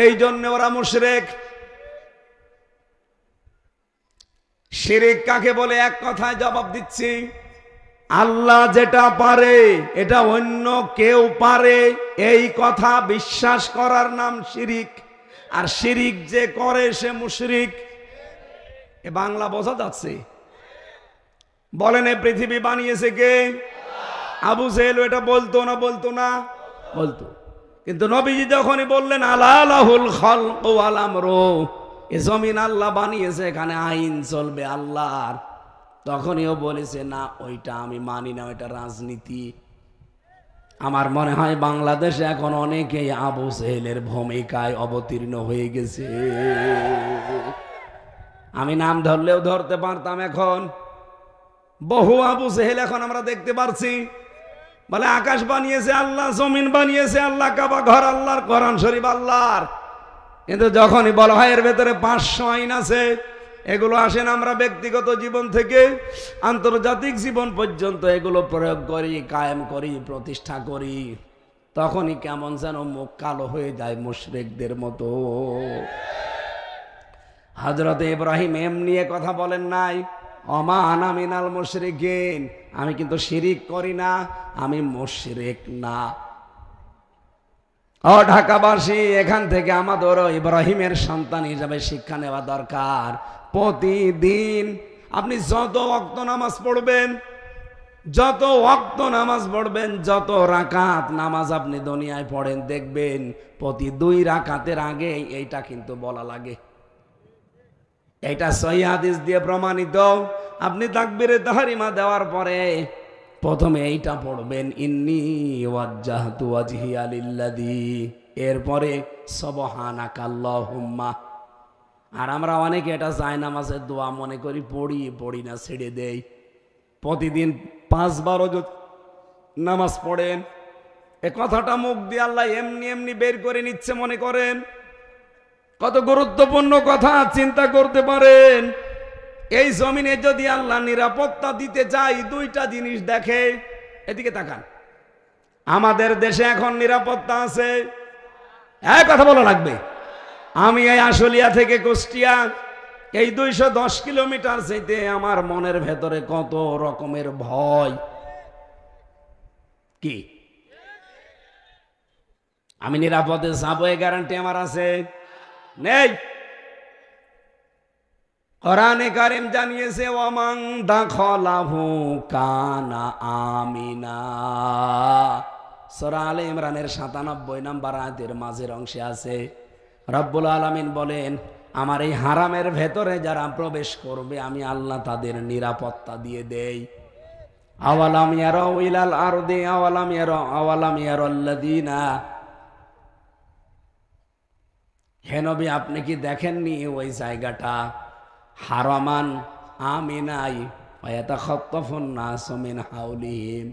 এই জন্য ওরা মুশরিক। শিরিক কাকে বলে এক কথায় জবাব দিচ্ছি, আল্লাহ যেটা পারে এটা অন্য কেউ পারে এই কথা বিশ্বাস করার নাম শিরিক। আর শিরিক যে করে সে মুশরিক। এ বাংলা বোঝা যাচ্ছে? বলেন এ পৃথিবী বানিয়েছে কে? আবু জেহেল এটা বলতো না? বলতো না? বলতো। কিন্তু নবীজি যখনই বললেন আলা লাহুল খালকু ওয়াল আমরু, এ জমিন আল্লাহ বানিয়েছে, এখানে আইন চলবে আল্লাহর, তখনইও বলেছে না ওইটা আমি মানি না, ওইটা রাজনীতি। আমার মনে হয় বাংলাদেশে এখন অনেকেই আবু জেহেলের ভূমিকায় অবতীর্ণ হয়ে গেছে। আমি নাম ধরলেও ধরতে পারতাম। এখন বহু আবু জেহেল এখন আমরা দেখতে পারছি। বলে আকাশ বানিয়েছে আল্লাহ, জমিন বানিয়েছে আল্লাহ, কাবা ঘর আল্লাহর, কোরআন শরীফ আল্লাহর। কিন্তু যখনই বলা হয় এর ভেতরে 500 আইন আছে, এগুলো আসেন আমরা ব্যক্তিগত জীবন থেকে আন্তর্জাতিক জীবন পর্যন্ত এগুলো প্রয়োগ করি, কায়েম করি, প্রতিষ্ঠা করি। তখনই কেমন যেন মুখ কালো হয়ে যায় মুশরিকদের মতো। হযরত ইব্রাহিম এমনি কথা বলেন নাই, অমা আনা মিনাল মুশরিকিন, আমি কিন্তু শিরিক করি না, আমি মুশরিক না। ও ঢাকাবাসী, এখান থেকে আমাদেরও ইব্রাহিমের সন্তান হিসাবে শিক্ষা নেওয়া দরকার। প্রতিদিন আপনি যত ওয়াক্ত নামাজ পড়বেন, যত ওয়াক্ত নামাজ পড়বেন, যত রাকাত নামাজ আপনি দুনিয়ায় পড়েন, দেখবেন প্রতি 2 রাকাতের আগে এইটা কিন্তু বলা লাগে। এটা সহিহ হাদিস দিয়ে প্রমাণিত। আপনি তাকবীরে তাহরিমা দেওয়ার পরে প্রথমে এইটা পড়বেন, ইন্নী ওয়াজ্জাহতু ওয়াজহিয়া লিল্লাযী, এরপরে সুবহানাকাল্লাহুম্মা। আর আমরা অনেকে এটা জায়নামাজের দোয়া মনে করি, পড়ি না, ছেড়ে দেই। প্রতিদিন 5 বারও যদি নামাজ পড়েন, এ কথাটা মুখ দিয়ে আল্লাহ এমনি এমনি বের করে নিচ্ছে মনে করেন? কত গুরুত্বপূর্ণ কথা, চিন্তা করতে পারেন। এই জমিনে যদি আল্লাহ নিরাপত্তা দিতে চাই, 2টা জিনিস দেখে। এদিকে তাকান, আমাদের দেশে এখন নিরাপত্তা আছে? এক কথা বলা লাগবে। আমি এই আশুলিয়া থেকে কুষ্টিয়া, এই 210 কিলোমিটার যেতে আমার মনের ভেতরে কত রকমের ভয়। কি আমি নিরাপদে যাবো এই গ্যারান্টি আমার আছে? নেই। কোরআনে কারীম জানিয়েছে, ওয়ামান দাখালাহু কানা আমিনা। সূরা আলে ইমরানের 97 নম্বর আয়াতের মাঝের অংশে আছে, রব্বুল আলামিন বলেন, আমার এই হারামের ভেতরে যারা প্রবেশ করবে আমি আল্লাহ তাদের নিরাপত্তা দিয়ে দেই। আওয়ালাম ইয়ারাউ ইলাল আরদি আওয়ালাম ইয়ারাল্লাযীনা, হে নবী আপনি কি দেখেননি ওই জায়গাটা হারামান আমিনাই ওয়ায়াতাখাত্তাফুন নাসু মিন হাওলিহিম,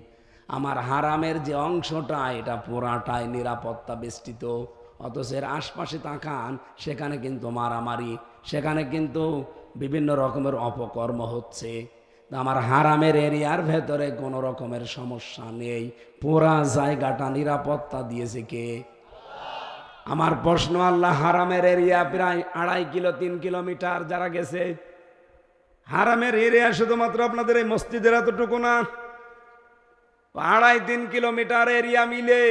আমার হারামের যে অংশটা এটা পুরাটাই নিরাপত্তা বেষ্টিত, অথচ এর আশপাশে তাকান, সেখানে কিন্তু মারামারি, সেখানে কিন্তু বিভিন্ন রকমের অপকর্ম হচ্ছে। আমার হারামের এরিয়ার ভেতরে কোনো রকমের সমস্যা নেই, পুরা জায়গাটা নিরাপত্তা দিয়েছে কে? আমার প্রশ্ন, আল্লাহ হারামের এরিয়া প্রায় 2.5 কিলো 3 কিলোমিটার যারা গেছে, হারামের এরিয়া শুধুমাত্র আপনাদের এই মসজিদের এতটুকু না, 2.5-3 কিলোমিটার এরিয়া মিলে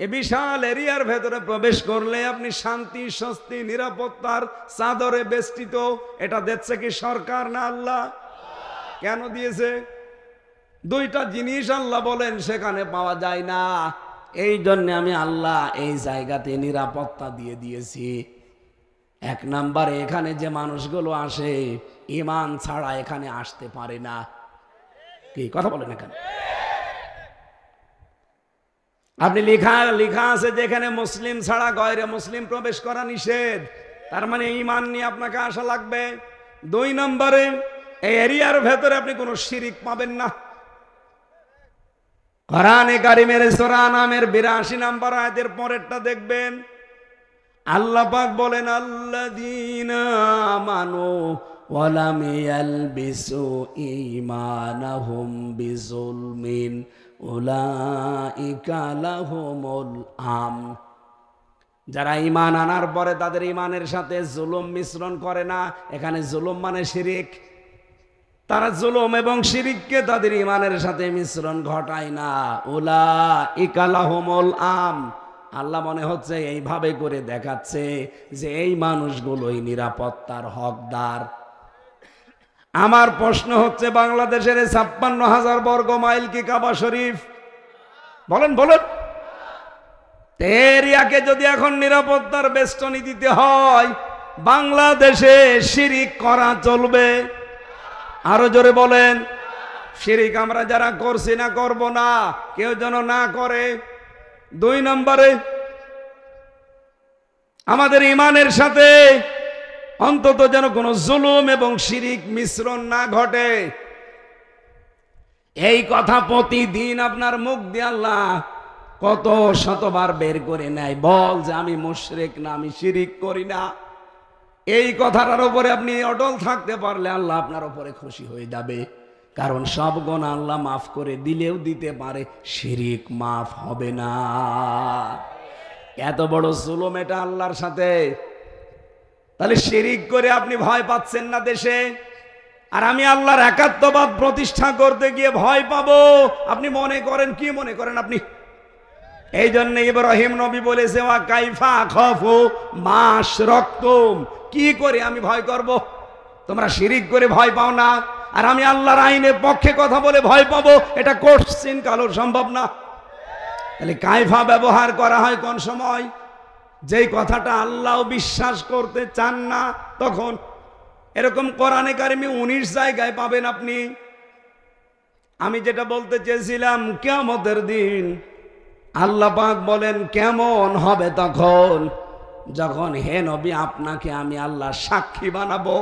এ বিশাল এরিয়ার ভেতরে প্রবেশ করলে আপনি শান্তি, স্বস্তি, নিরাপত্তার চাদরে বেষ্টিত। এটা দিচ্ছে কি সরকার না আল্লাহ? কেন দিয়েছে? 2টা জিনিস আল্লাহ বলেন সেখানে পাওয়া যায় না, এই জন্য আমি আল্লাহ এই জায়গাতে নিরাপত্তা দিয়ে দিয়েছি। 1 নম্বরে, এখানে যে মানুষগুলো আসে ঈমান ছাড়া এখানে আসতে পারে না। কি কথা বলেন? এখানে আপনি লেখা আছে যে এখানে মুসলিম ছাড়া গয়রে মুসলিম প্রবেশ করা নিষেধ, তার মানে ঈমান নিয়ে আপনাকে আসা লাগবে। 2 নম্বরে, এই এরিয়ার ভেতরে আপনি কোনো শিরিক পাবেন না। কোরআনে কারীমের সূরা নামের 82 নম্বর আয়াতের পরেরটা দেখবেন, আল্লাহ পাক বলেন, আল্লাযীনা আমানু ওয়া লাম ইয়ালবিসু ঈমানাহুম বিযুলমিন উলাইকা লাহুমুল আমন। যারা ঈমান আনার পরে তাদের ঈমানের সাথে জুলুম মিশ্রণ করে না, এখানে জুলুম মানে শিরিক, তারা জুলুম এবং শিরিককে তাদের ঈমানের সাথে মিশ্রণ ঘটায় না, উলাইকা লাহুমুল আমন। আল্লাহ মনে হচ্ছে এইভাবে করে দেখাচ্ছে যে এই মানুষগুলোই নিরাপত্তার হকদার। আমার প্রশ্ন হচ্ছে, বাংলাদেশের 56,000 বর্গ মাইল কি কাবা শরীফ? বলেন বলেন। এরিয়াকে যদি এখন নিরাপত্তার বেষ্টনী দিতে হয়, বাংলাদেশে শিরিক করা চলবে? আরো জোরে বলেন। শিরিক আমরা যারা করছি না, করব না, কেউ যেন না করে। 2 নম্বরে, আমাদের ঈমানের সাথে অন্তত যেন কোনো জুলুম এবং শিরিক মিশ্রণ না ঘটে। এই কথা প্রতিদিন আপনার মুখ দিয়ে আল্লাহ কত শতবার বের করে নেয়, বল যে আমি মুশরিক না, আমি শিরিক করি না। এই কথাটার উপরে আপনি অটল থাকতে পারলে আল্লাহ আপনার উপরে খুশি হয়ে যাবে। কারণ সব গুনাহ আল্লাহ মাফ করে দিলেও দিতে পারে, শিরিক মাফ হবে না। এত বড় জুলুম এটা আল্লাহর সাথে। তাহলে শিরিক করে আপনি ভয় পাচ্ছেন না দেশে, আর আমি আল্লাহর একাত্মবাদ প্রতিষ্ঠা করতে গিয়ে ভয় পাবো। আপনি মনে করেন, কি মনে করেন আপনি? এই জন্য ইব্রাহিম নবী বলেছে, ওয়া কাইফা খাফু মাস রক্তম, কি করে আমি ভয় করব? তোমরা শিরিক করে ভয় পাও না, আর আমি আল্লাহর আইনের পক্ষে কথা বলে ভয় পাবো, এটা কোশ্চিন কালো সম্ভব না। তাহলে কাইফা ব্যবহার করা হয় কোন সময়? যেই কথাটা আল্লাহ বিশ্বাস করতে চান না তখন। এরকম কোরআনে কারিমে 19 জায়গায় পাবেন আপনি। আমি যেটা বলতে চেয়েছিলাম, কিয়ামতের দিন আল্লাহ পাক বলেন কেমন হবে তখন, যখন হে নবী আপনাকে আমি আল্লাহ সাক্ষী বানাবো।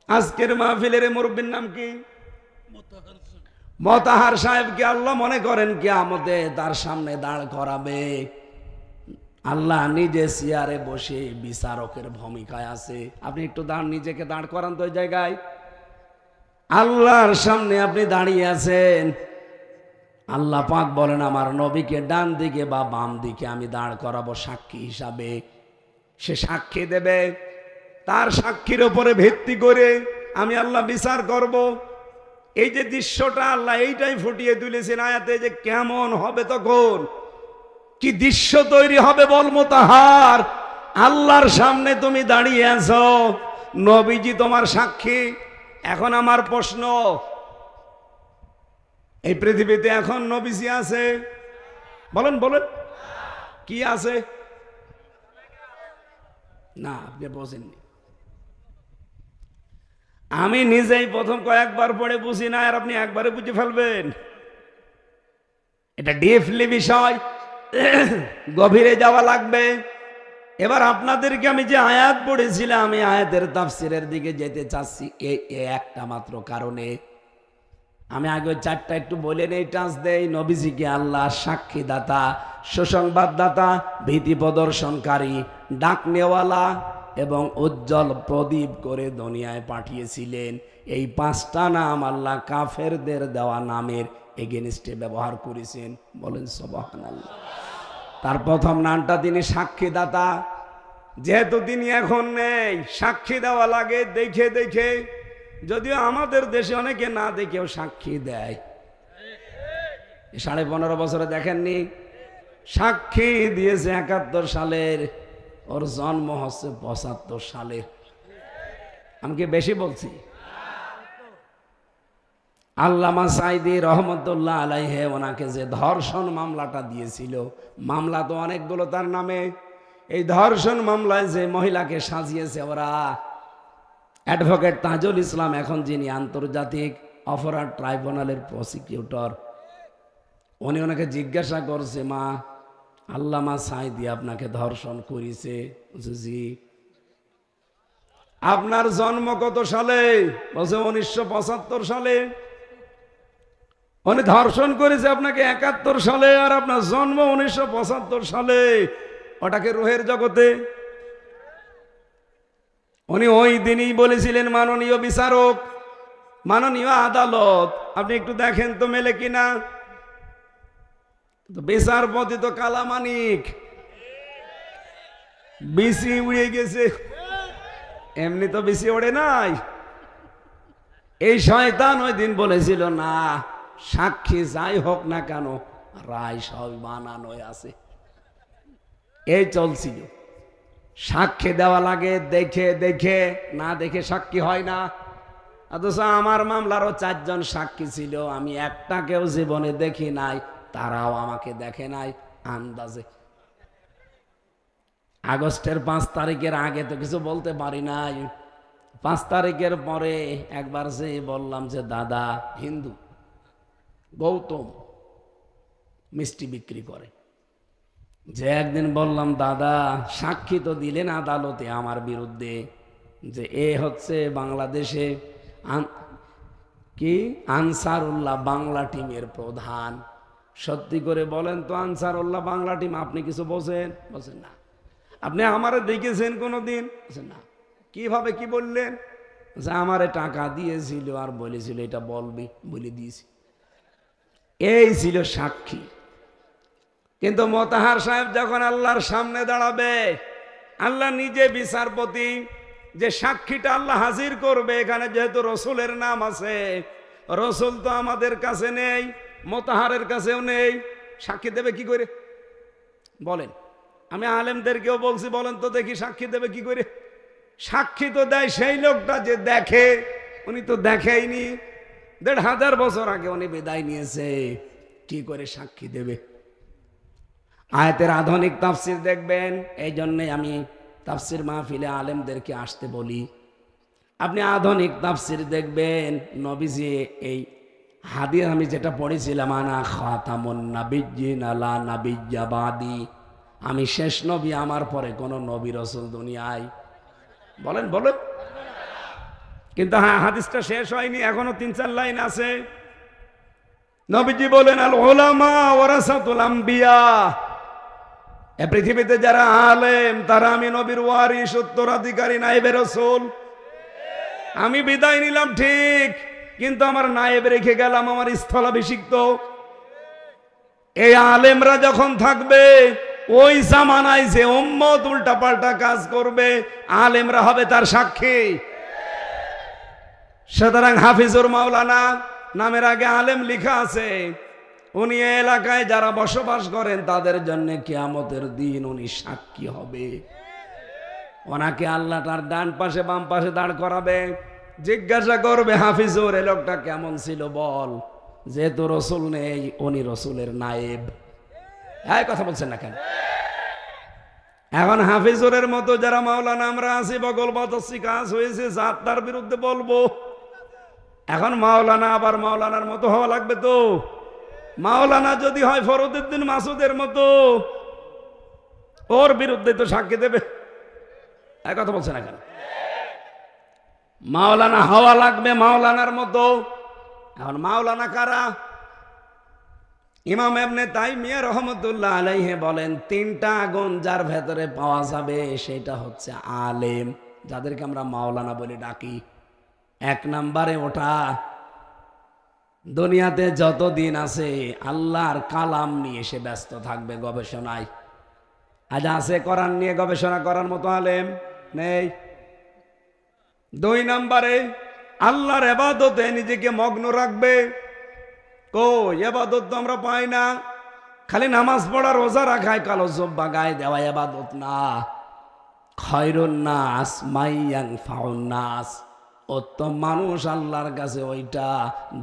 আজকের মাহফিলের মুরব্বীর নাম কি? মোতাহার সাহেবকে আল্লাহ মনে করেন কিয়ামতে তার সামনে দাঁড় করাবে। আল্লাহ নিজে চেয়ারে বসে বিচারকের ভূমিকায় আছে। আপনি একটু নিজেকে দাঁড় করান তো ওই জায়গায়। আল্লাহর সামনে আপনি দাঁড়িয়ে আছেন। আল্লাহ পাক বলেন আমার নবীকে ডান দিকে বা বাম দিকে আমি দাঁড় করাবো সাক্ষী হিসাবে। সে সাক্ষী দেবে, তার সাক্ষীর উপরে ভিত্তি করে আমি আল্লাহ বিচার করব। এই যে দৃশ্যটা আল্লাহ এইটাই ফুটিয়ে তুলেছেন আয়াতে, যে কেমন হবে তখন, কি দৃশ্য তৈরি হবে বল মোতাহার। আল্লাহর সামনে তুমি দাঁড়িয়ে আছো, নবীজি তোমার সাক্ষী। এখন আমার প্রশ্ন, এই পৃথিবীতে এখন নবীজি আছে? বলেন বলেন, কি আছে? না, আপনি বোঝেননি। আমি নিজেই প্রথম কয়েকবার পড়ে বুঝি না, আর আপনি একবারে বুঝে ফেলবেন। এটা ডিপলি বিষয়, গভীরে যাওয়া লাগবে। এবার আপনাদেরকে আমি যে আয়াত পড়েছিলাম, এই আয়াতের তাফসিরের দিকে যেতে চাচ্ছি এই একটা মাত্র কারণে। আমি আগে 4টা একটু বলে নেই, টাচ দেই। নবীজিকে আল্লাহ সাক্ষীদাতা, সুসংবাদদাতা, ভীতি প্রদর্শনকারী, ডাক নেওয়ালা এবং উজ্জ্বল প্রদীপ করে দুনিয়ায় পাঠিয়েছিলেন। এই 5টা নাম আল্লাহ কাফেরদের দেওয়া নামের এগেনস্টে ব্যবহার করেছেন। বলেন সুবহানাল্লাহ। তার প্রথম নামটা তিনি সাক্ষীদাতা। যেহেতু তিনি এখন নেই, সাক্ষী দেওয়া লাগে দেখে দেখে। যদিও আমাদের দেশে অনেকে না দেখেও সাক্ষী দেয়। 15.5 বছরে দেখেননি, সাক্ষী দিয়েছে 71 সালের, ওর জন্ম হচ্ছে 75 সালে। আমি কি বেশি বলছি? আল্লামা সাইদি রহমতুল্লাহ আলাইহে ওনাকে যে ধর্ষণ মামলাটা দিয়েছিল, মামলা তো অনেকগুলো তার নামে। এই ধর্ষণ মামলায় যে মহিলাকে সাজিয়েছে ওরা, অ্যাডভোকেট তাজুল ইসলাম, এখন যিনি আন্তর্জাতিক অপরাধ ট্রাইব্যুনালের প্রসিকিউটর, উনি ওনাকে জিজ্ঞাসা করছে, মা আল্লামা সাইদি আপনাকে ধর্ষণ করেছে? জি। আপনার জন্ম কত সালে? বলছে 1975 সালে। উনি ধর্ষণ করেছে আপনাকে 71 সালে, আর আপনার জন্ম 1975 সালে। ওটাকে রুহের জগতে। উনি ওই দিনই বলেছিলেন, মাননীয় বিচারক, মাননীয় আদালত, আপনি একটু দেখেন তো মেলে কিনা। তো বিচারপতি তো কালামানিক, বিসি উড়ে গেছে। এমনি তো বিসি ওড়ে নাই। এই শয়তান ওই দিন বলেছিল, না, সাক্ষী যাই হোক না কেন, রায় সব বানানোই আছে। এই চলছিল। সাক্ষী দেওয়া লাগে দেখে দেখে, না দেখে সাক্ষী হয় না। অথচ আমার মামলারও 4 জন সাক্ষী ছিল, আমি একটাকেও জীবনে দেখি নাই, তারাও আমাকে দেখে নাই। আন্দাজে আগস্টের 5 তারিখের আগে তো কিছু বলতে পারি নাই। 5 তারিখের পরে একবার যে বললাম যে দাদা হিন্দু, গৌতম মিষ্টি বিক্রি করে, যে একদিন বললাম দাদা সাক্ষী তো দিলেন আদালতে আমার বিরুদ্ধে, যে এ হচ্ছে বাংলাদেশে কি আনসারুল্লাহ বাংলা টিমের প্রধান। সত্যি করে বলেন তো, আনসারুল্লাহ বাংলা টিম আপনি কিছু বোঝেন? বলছেন না। আপনি আমারে দেখেছেন কোনোদিন? বলছেন না। কিভাবে কি বললেন? আমারে টাকা দিয়েছিল আর বলেছিল এটা বলবি, বলে দিয়েছি। এই ছিল সাক্ষী। কিন্তু মোতাহার সাহেব যখন আল্লাহর সামনে দাঁড়াবে, আল্লাহ নিজে বিচারপতি, যে সাক্ষীটা আল্লাহ হাজির করবে। এখানে যেহেতু রসুলের নাম আছে, রসুল তো আমাদের কাছে নেই, মোতাহারের কাছেও নেই, সাক্ষী দেবে কি করে বলেন? আমি আলেমদেরকেও বলছি, বলেন তো দেখি সাক্ষী দেবে কি করে? সাক্ষী তো দেয় সেই লোকটা যে দেখে, উনি তো দেখেইনি। ১,৫০০ বছর আগে উনি বিদায় নিয়েছে, কি করে সাক্ষী দেবে? আয়াতের আধুনিক তাফসির দেখবেন। এই জন্যে আমি তাফসির মাহফিলে আলেমদেরকে আসতে বলি। আপনি আধুনিক তাফসির দেখবেন, নবীজি এই হাদিস আমি যেটা পড়েছিলাম, আনা খাতামুন নাবিয়্যিন লা নাবিয়্যা বাদি, আমি শেষ নবী, আমার পরে কোন নবী রাসূল দুনিয়ায়, বলেন বলেন। কিন্তু হ্যাঁ, হাদিসটা শেষ হয়নি, এখনো ৩-৪ লাইন আছে। নবীজি বলেন, আল উলামা ওয়ারাসাতুল আম্বিয়া, এ পৃথিবীতে যারা আলেম তারা আমি নবীর ওয়ারিস, উত্তরাধিকারী, নায়েবে রাসূল। আমি বিদায় নিলাম ঠিক, কিন্তু আমার নায়েব রেখে গেলাম, আমার স্থলাভিষিক্ত। এই আলেমরা যখন থাকবে, ওই জামানায় যে উম্মত উল্টা পাল্টা কাজ করবে, আলেমরা হবে তার সাক্ষী। সুতরাং হাফিজুর মাওলানা নামের আগে আলেম লেখা আছে। উনি এলাকায় যারা বসবাস করেন তাদের জন্য কিয়ামতের দিন উনি সাক্ষী হবে। ওনাকে আল্লাহ তার ডান পাশে বাম পাশে দাঁড় করাবে, জিজ্ঞাসা করবে, হাফিজুর এ লোকটা কেমন ছিল বল, যেহেতু রসুল নেই, উনি রসুলের নায়েব। হ্যাঁ, কথা বলছেন না কেন? এখন হাফিজুরের মতো যারা মাওলানা আমরা আছি, বগল বাতাসি কাজ হয়েছে, জাত তার বিরুদ্ধে বলবো। এখন মাওলানা আবার মাওলানার মতো হওয়া লাগবে তো। মাওলানা যদি হয় ফরদউদ্দিন মাসুদের মতো, ওর বিরুদ্ধে তো সাক্ষী দেবে। এক কথা বলছে না কেন? মাওলানা হওয়া লাগবে মাওলানার মতো। এখন মাওলানা কারা? ইমাম ইবনে তাইমিয়া রাহমাতুল্লাহ আলাইহি বলেন, 3টা গুণ যার ভেতরে পাওয়া যাবে সেটা হচ্ছে আলেম, যাদেরকে আমরা মাওলানা বলে ডাকি। 1 নম্বরে ওটা দুনিয়াতে যত দিন আছে আল্লাহর কালাম নিয়ে সে ব্যস্ত থাকবে, গবেষণায়। আজ আছে কোরআন নিয়ে গবেষণা করার মতো আলেম নেই। 2 নম্বরে আল্লাহর ইবাদতে নিজেকে মগ্ন রাখবে। কই ইবাদত তো আমরা পাই না, খালি নামাজ পড়া, রোজা রাখায়, কালো জুব্বা গায়ে দেওয়া ইবাদত না। খায়রুন নাস মাইয়ানফাউন নাস, উত্তম মানুষ আল্লাহর কাছে ওইটা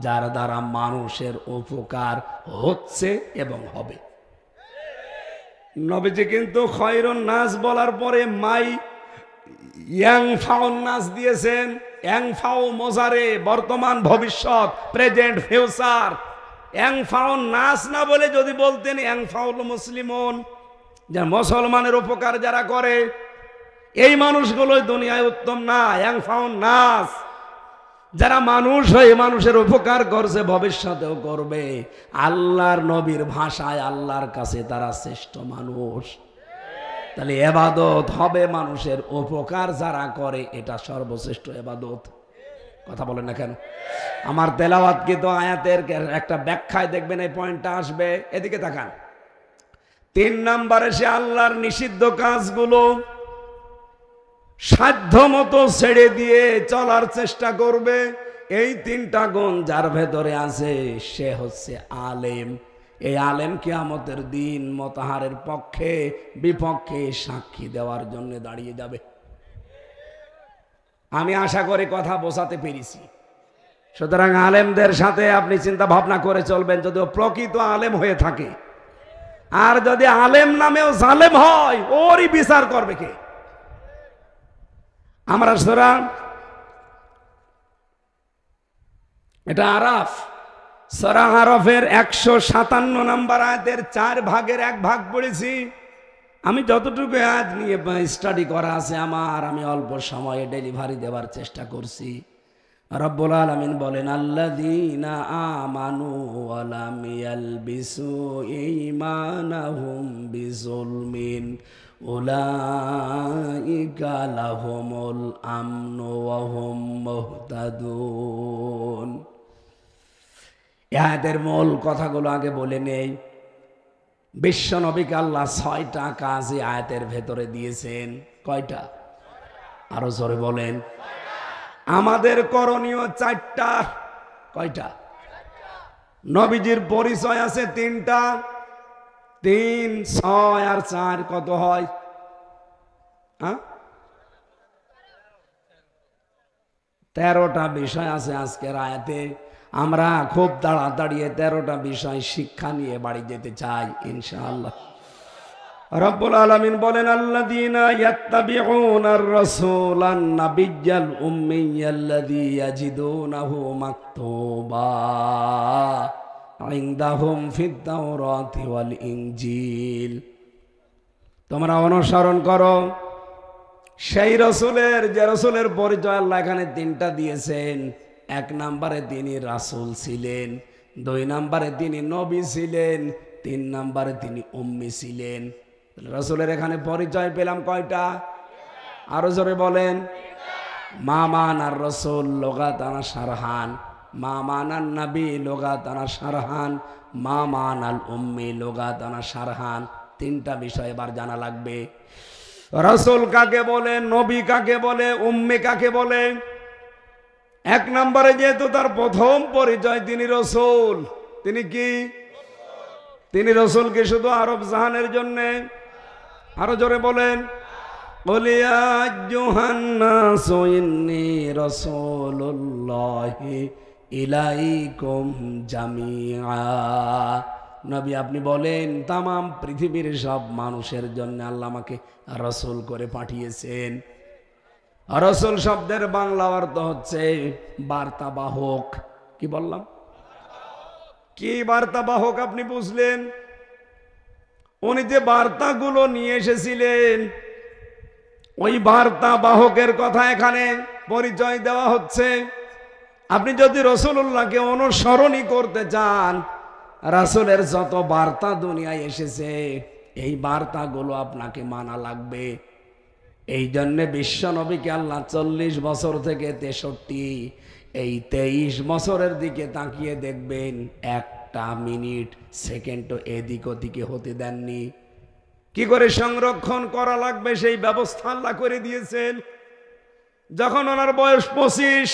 যার দ্বারা মানুষের উপকার হচ্ছে এবং হবে। নবীজি কিন্তু খায়রুন নাস বলার পরে মাই ইয়ানফাউন নাস দিয়েছেন। ইয়ানফাউ মোজারে, বর্তমান ভবিষ্যৎ, প্রেজেন্ট ফিউচার। ইয়ানফাউন নাস না বলে যদি বলতেন ইয়ানফাউল মুসলিমুন, যারা মুসলমানের উপকার যারা করে, এই মানুষগুলো দুনিয়ায় উত্তম না। ইয়ানফাউন নাস, যারা মানুষ হয়ে মানুষের উপকার করছে, ভবিষ্যতেও করবে। আল্লাহর নবীর ভাষায় আল্লাহর কাছে তারা শ্রেষ্ঠ মানুষ। তাহলে ইবাদত হবে মানুষের উপকার যারা করে, এটা সর্বশ্রেষ্ঠ ইবাদত। কথা বলেন না কেন? আমার তেলাওয়াতকৃত আয়াতের একটা ব্যাখ্যায় দেখবেন এই পয়েন্টটা আসবে। এদিকে তাকান। 3 নম্বরে সে আল্লাহর নিষিদ্ধ কাজগুলো সাধ্য মতো ছেড়ে দিয়ে চলার চেষ্টা করবে। এই 3টা গুণ যার ভেতরে আছে সে হচ্ছে আলেম। এই আলেম কিয়ামতের দিন মোতাহারের পক্ষে বিপক্ষে সাক্ষী দেওয়ার জন্য দাঁড়িয়ে যাবে। আমি আশা করি কথা বোঝাতে পেরেছি। সুতরাং আলেমদের সাথে আপনি চিন্তা ভাবনা করে চলবেন, যদি প্রকৃত আলেম হয়ে থাকে। আর যদি আলেম নামেও জালেম হয়, ওরই বিচার করবে কে? আমরা সূরা এটা আরাফ, সূরা আরাফের 157 নম্বর আয়াতের 4 ভাগের 1 ভাগ পড়েছি। আমি যতটুকু আয়াত নিয়ে স্টাডি করা আছে আমার, আমি অল্প সময়ে ডেলিভারি দেওয়ার চেষ্টা করছি। রব্বুল আলামিন বলেন আল্লাযীনা আমানু ওয়া লাম ইয়ালবিসু ঈমানাহুম বিযুলমিন উলাইকা লাহুমুল আমনু ওয়া হুম মুহতাদুন। এদের মূল কথাগুলো আগে বলে নেই। বিশ্ব নবীকে আল্লাহ 6টা কাজ এই আয়াতের ভেতরে দিয়েছেন। কয়টা? আরো জোরে বলেন। আমাদের করণীয় 4টা। কয়টা? নবীজির পরিচয় আছে 3টা। 3, 6 আর 4 কত হয়? 13টা বিষয় আছে আজকের আয়াতে। আমরা খুব তাড়াতাড়ি 13টা বিষয় শিক্ষা নিয়ে বাড়ি যেতে চাই ইনশাআল্লাহ। রব্বুল আলামিন বলেন আল্লাযীনা ইয়াত্তাবিউনার রাসূলান নাবিয়্যাল উম্মিয়্যাল্লাযী ইয়াজিদুনাহু মাকতুবা ইনদাহুম ফিত তাওরাতি ওয়াল ইনজিল। তোমরা অনুসরণ করো সেই রাসূলের, যে রাসূলের পরিচয় আল্লাহ এখানে 3টা দিয়েছেন। 1 নম্বরে তিনি রাসূল ছিলেন, 2 নম্বরে তিনি নবী ছিলেন, 3 নম্বরে তিনি উম্মি ছিলেন। রাসূলের এখানে পরিচয় পেলাম কয়টা? আরো জোরে বলেন। মা মানার রাসূল লুগাতানা শারহান, মা মানান নবী লুগাতানা শারহান, মা মানাল উম্মি লুগাতানা শারহান। 3টা বিষয় এবার জানা লাগবে। রাসূল কাকে বলে, নবী কাকে বলে, উম্মি কাকে বলে? 1 নম্বরে যেহেতু তার প্রথম পরিচয় তিনি রাসূল। তিনি কি? তিনি রাসূল কি শুধু আরব জাহানের জন্য? আরো জোরে বলেন। কুল ইয়া আইয়ুহান নাসু ইন্নী রাসূলুল্লাহি ইলাইকুম জামিআ। নবী আপনি বলেন তামাম পৃথিবীর সব মানুষের জন্য আল্লাহ আমাকে রাসূল করে পাঠিয়েছেন। রাসূল শব্দের বাংলা অর্থ হচ্ছে বার্তাবাহক। কি বললাম? কি বার্তাবাহক আপনি বুঝলেন? উনি যে বার্তাগুলো নিয়ে এসেছিলেন ওই বার্তাবাহকের কথা এখানে পরিচয় দেওয়া হচ্ছে। আপনি যদি রাসূলুল্লাহকে অনুসরণই করতে চান, রাসূলের যত বার্তা দুনিয়ায় এসেছে এই বার্তাগুলো আপনাকে মানা লাগবে। এই জন্য বিশ্ব নবীকে আল্লাহ 40 বছর থেকে 63 এই 23 বছরের দিকে তাকিয়ে দেখবেন 1টা মিনিট সেকেন্ডও এদিক ওদিকে হতে দেননি। কি করে সংরক্ষণ করা লাগবে সেই ব্যবস্থা আল্লাহ করে দিয়েছেন। যখন ওনার বয়স 25,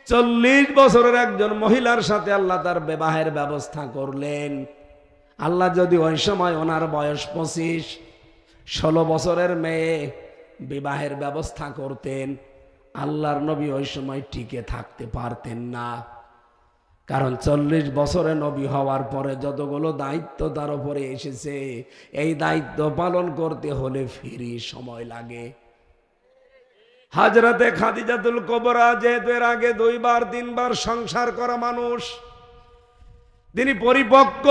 40 বছরের একজন মহিলার সাথে আল্লাহ তার বিবাহের ব্যবস্থা করলেন। আল্লাহ যদি ওই সময় ওনার বয়স 25, 16 বছরের মেয়ে বিবাহের ব্যবস্থা করতেন, আল্লাহর নবী ওই সময় টিকে থাকতে পারতেন না। কারণ 40 বছরে নবী হওয়ার পরে যতগুলো দায়িত্ব তার উপরে এসেছে এই দায়িত্ব পালন করতে হলে ফিরি সময় লাগে। হযরতে খাদিজাতুল কুবরা যেহেতু এর আগে 2 বার 3 বার সংসার করা মানুষ, তিনি পরিপক্ক,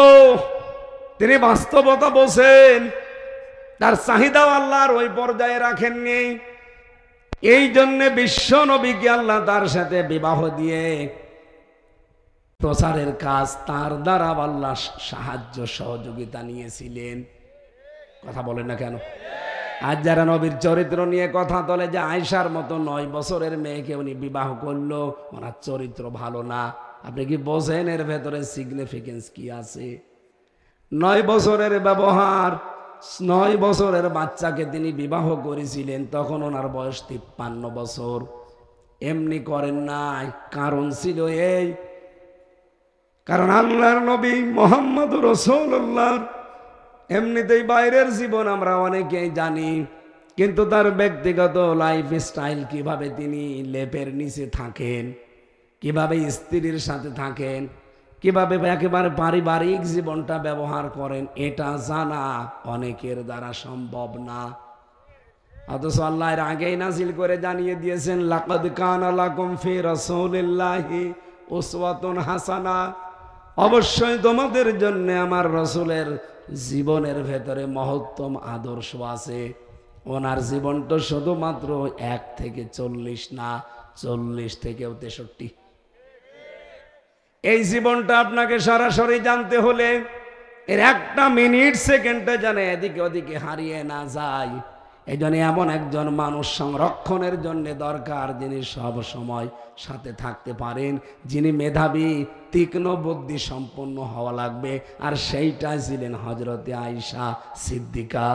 তিনি বাস্তবতা বোঝেন। তার চাহিদাও আল্লাহর ওই পর্যায়ে রাখেননি। এই জন্য বিশ্ব নবীকে আল্লাহ তার সাথে বিবাহ দিয়ে প্রচারের কাজ তার দ্বারা আল্লাহ সাহায্য সহযোগিতা নিয়েছিলেন। কথা বলেন না কেন? আজ যারা নবীর চরিত্র নিয়ে কথা বলে যে আয়েশার মতো 9 বছরের মেয়েকে উনি বিবাহ করলো, ওনার চরিত্র ভালো না। আপনি কি বোঝেন এর ভেতরে সিগনিফিকেন্স কি আছে? 9 বছরের ব্যবহার, 9 বছরের বাচ্চাকে তিনি বিবাহ করেছিলেন, তখন ওনার বয়স 53 বছর। এমনি করেন নাই, কারণ ছিল এই, কারণ আল্লাহর নবী মুহাম্মদুর রাসূলুল্লাহ এমনিতেই বাইরের জীবন আমরা অনেকেই জানি, কিন্তু তার ব্যক্তিগত লাইফ স্টাইল কিভাবে তিনি লেপের নিচে থাকেন, কিভাবে স্ত্রীর সাথে থাকেন, কিভাবে একেবারে পারিবারিক জীবনটা ব্যবহার করেন, এটা জানা অনেকের দ্বারা সম্ভব না। অথচ আল্লাহ এর আগেই নাজিল করে জানিয়ে দিয়েছেন লাকাদ কানা লাকুম ফি রাসূলিল্লাহি উসওয়াতুন হাসানা। অবশ্যই তোমাদের জন্য আমার রাসূলের জীবনের ভেতরে মহত্তম আদর্শ আছে। ওনার জীবন তো শুধুমাত্র 1 থেকে 40 না, 40 থেকেও 63। এই জীবনটা আপনাকে সরাসরি জানতে হলে এর একটা মিনিট সেকেন্ডটা যেন এদিকে ওদিকে হারিয়ে না যায়, এই জন্য এমন একজন মানুষ সংরক্ষণের জন্য দরকার, যিনি সব সময় সাথে থাকতে পারেন, যিনি মেধাবী, তীক্ষ্ণ বুদ্ধি সম্পন্ন হওয়া লাগবে। আর সেইটাই ছিলেন হযরতে আয়েশা সিদ্দিকা।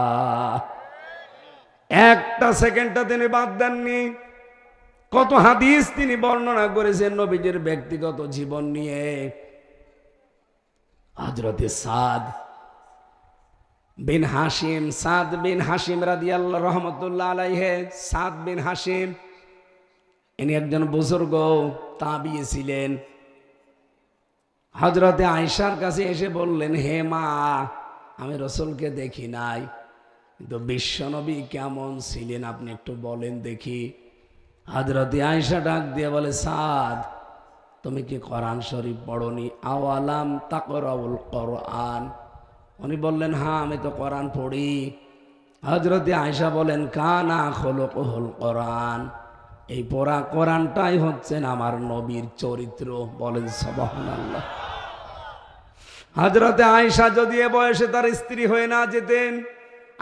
একটা সেকেন্ডটা তিনি বাদ দেননি। কত হাদিস তিনি বর্ণনা করেছেন নবীজির ব্যক্তিগত জীবন নিয়ে। হযরতে সাদ বিন হাশিম রাদিয়াল্লাহু রাহমাতুল্লাহ আলাইহি, সাদ বিন হাশিম ইনি একজন বুজুর্গ তাবিঈ ছিলেন। হযরতে আয়েশার কাছে এসে বললেন, হে মা, আমি রাসূলকে দেখি নাই, কিন্তু বিশ্বনবী কেমন ছিলেন আপনি একটু বলেন দেখি। হযরতে আয়েশা ডাক দিয়ে বলে, সাদ, তুমি কি কোরআন শরীফ পড়নি? আওয়ালাম তাকরাউল কোরআন? উনি বললেন, হ্যাঁ, আমি তো কোরআন পড়ি। হযরতে আয়েশা বলেন, কানা খুলুকুল কোরআন, এই পড়া কোরআনটাই হচ্ছেন আমার নবীর চরিত্র। বলেন সুবহানাল্লাহ। হযরতে আয়েশা যদি এ বয়সে তার স্ত্রী হয়ে না যেতেন,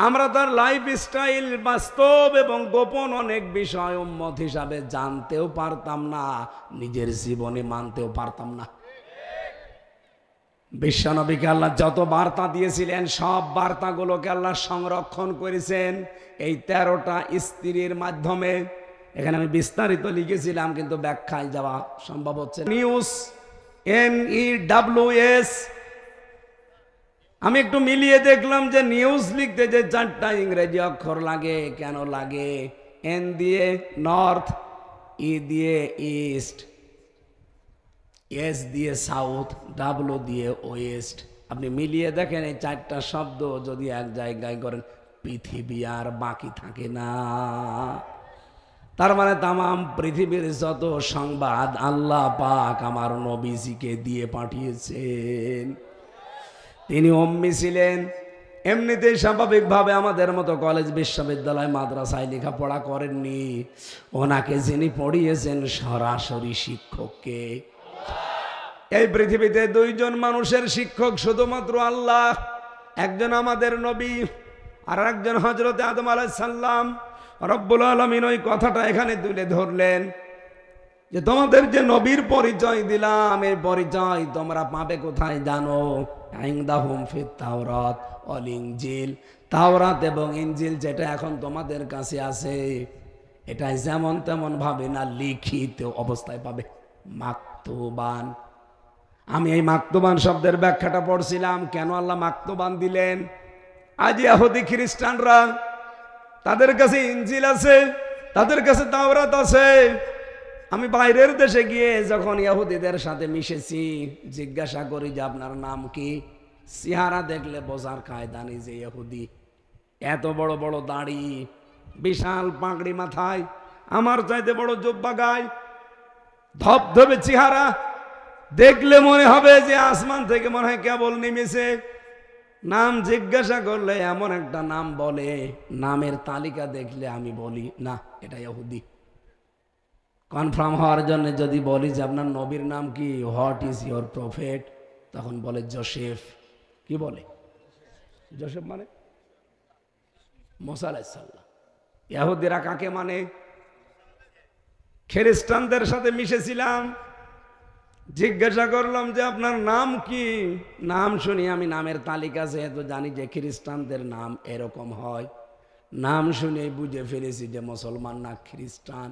আমরা তার লাইফ স্টাইল, বাস্তব এবং গোপন অনেক বিষয় উম্মত হিসাবে জানতেও পারতাম না, নিজের জীবনে মানতেও পারতাম না। বিশ্বনবীকে আল্লাহ যত বার্তা দিয়েছিলেন, সব বার্তাগুলোকে আল্লাহ সংরক্ষণ করেছেন এই 13টা স্ত্রীর মাধ্যমে। এখানে আমি বিস্তারিত লিখেছিলাম, কিন্তু ব্যাখ্যায় যাওয়া সম্ভব হচ্ছে। নিউজ, NEWS, আমি একটু মিলিয়ে দেখলাম যে নিউজ লিখতে যে 4টা ইংরেজি অক্ষর লাগে। কেন লাগে? N দিয়ে নর্থ, E দিয়ে ইস্ট, S দিয়ে সাউথ, W দিয়ে ওয়েস্ট। আপনি মিলিয়ে দেখেন এই 4টা শব্দ যদি এক জায়গায় করেন, পৃথিবী আর বাকি থাকে না। তার মানে তামাম পৃথিবীর যত সংবাদ আল্লাহ পাক আমার নবীজিকে দিয়ে পাঠিয়েছেন। তিনি উম্মি ছিলেন। এমনিতেই স্বাভাবিকভাবে আমাদের মতো কলেজ, বিশ্ববিদ্যালয়, মাদ্রাসায় লেখাপড়া করেননি। ওনাকে যিনি পড়িয়েছেন সরাসরি শিক্ষককে। এই পৃথিবীতে 2 জন মানুষের শিক্ষক শুধুমাত্র আল্লাহ। একজন আমাদের নবী, আর একজন হযরতে আদম আলাইহিস সালাম। রব্বুল আলামিন ওই কথাটা এখানে তুলে ধরলেন যে তোমাদের যে নবীর পরিচয় দিলাম, এই পরিচয় তোমরা পাবে কোথায় জানো? ইনদাহুম ফিত তাওরাত ওয়াল ইনজিল। তাওরাত এবং ইনজিল যেটা এখন তোমাদের কাছে আছে, এটা যেমন তেমন ভাবে না, লিখিত অবস্থায় পাবে, মাকতুবান। আমি এই মাকতুবান শব্দের ব্যাখ্যাটা পড়ছিলাম, কেন আল্লাহ মাকতুবান দিলেন। আজ ইহুদি খ্রিস্টানরা, তাদের কাছে ইনজিল আছে, তাদের কাছে তাওরাত আছে। আমি বাইরের দেশে গিয়ে যখন ইহুদিদের সাথে মিশেছি, জিজ্ঞাসা করি যে আপনার নাম কি? চেহারা দেখলে বোঝার কায়দা নেই যে ইহুদি। এত বড় বড় দাড়ি, বিশাল পাগড়ি মাথায়, আমার চাইতে বড় জুব্বা গায়, ধবধবে চেহারা, দেখলে মনে হবে যে আসমান থেকে মনে হয় কেবল নেমেছে। নাম জিজ্ঞাসা করলে এমন একটা নাম বলে, নামের তালিকা দেখলে আমি বলি না, এটা ইহুদি। কনফার্ম হওয়ার জন্য যদি বলি যে আপনার নবীর নাম কি, হোয়াট ইজ ইয়োর প্রফেট, তখন বলে জোসেফ। কি বলে? জোসেফ মানে মুসা আলাইহিস সালাম। ইহুদিরা কাকে মানে? খ্রিস্টানদের সাথে মিশেছিলাম, জিজ্ঞাসা করলাম যে আপনার নাম কি? নাম শুনি আমি, নামের তালিকা যেহেতু জানি যে খ্রিস্টানদের নাম এরকম হয়, নাম শুনে বুঝে ফেলেছি যে মুসলমান না খ্রিস্টান।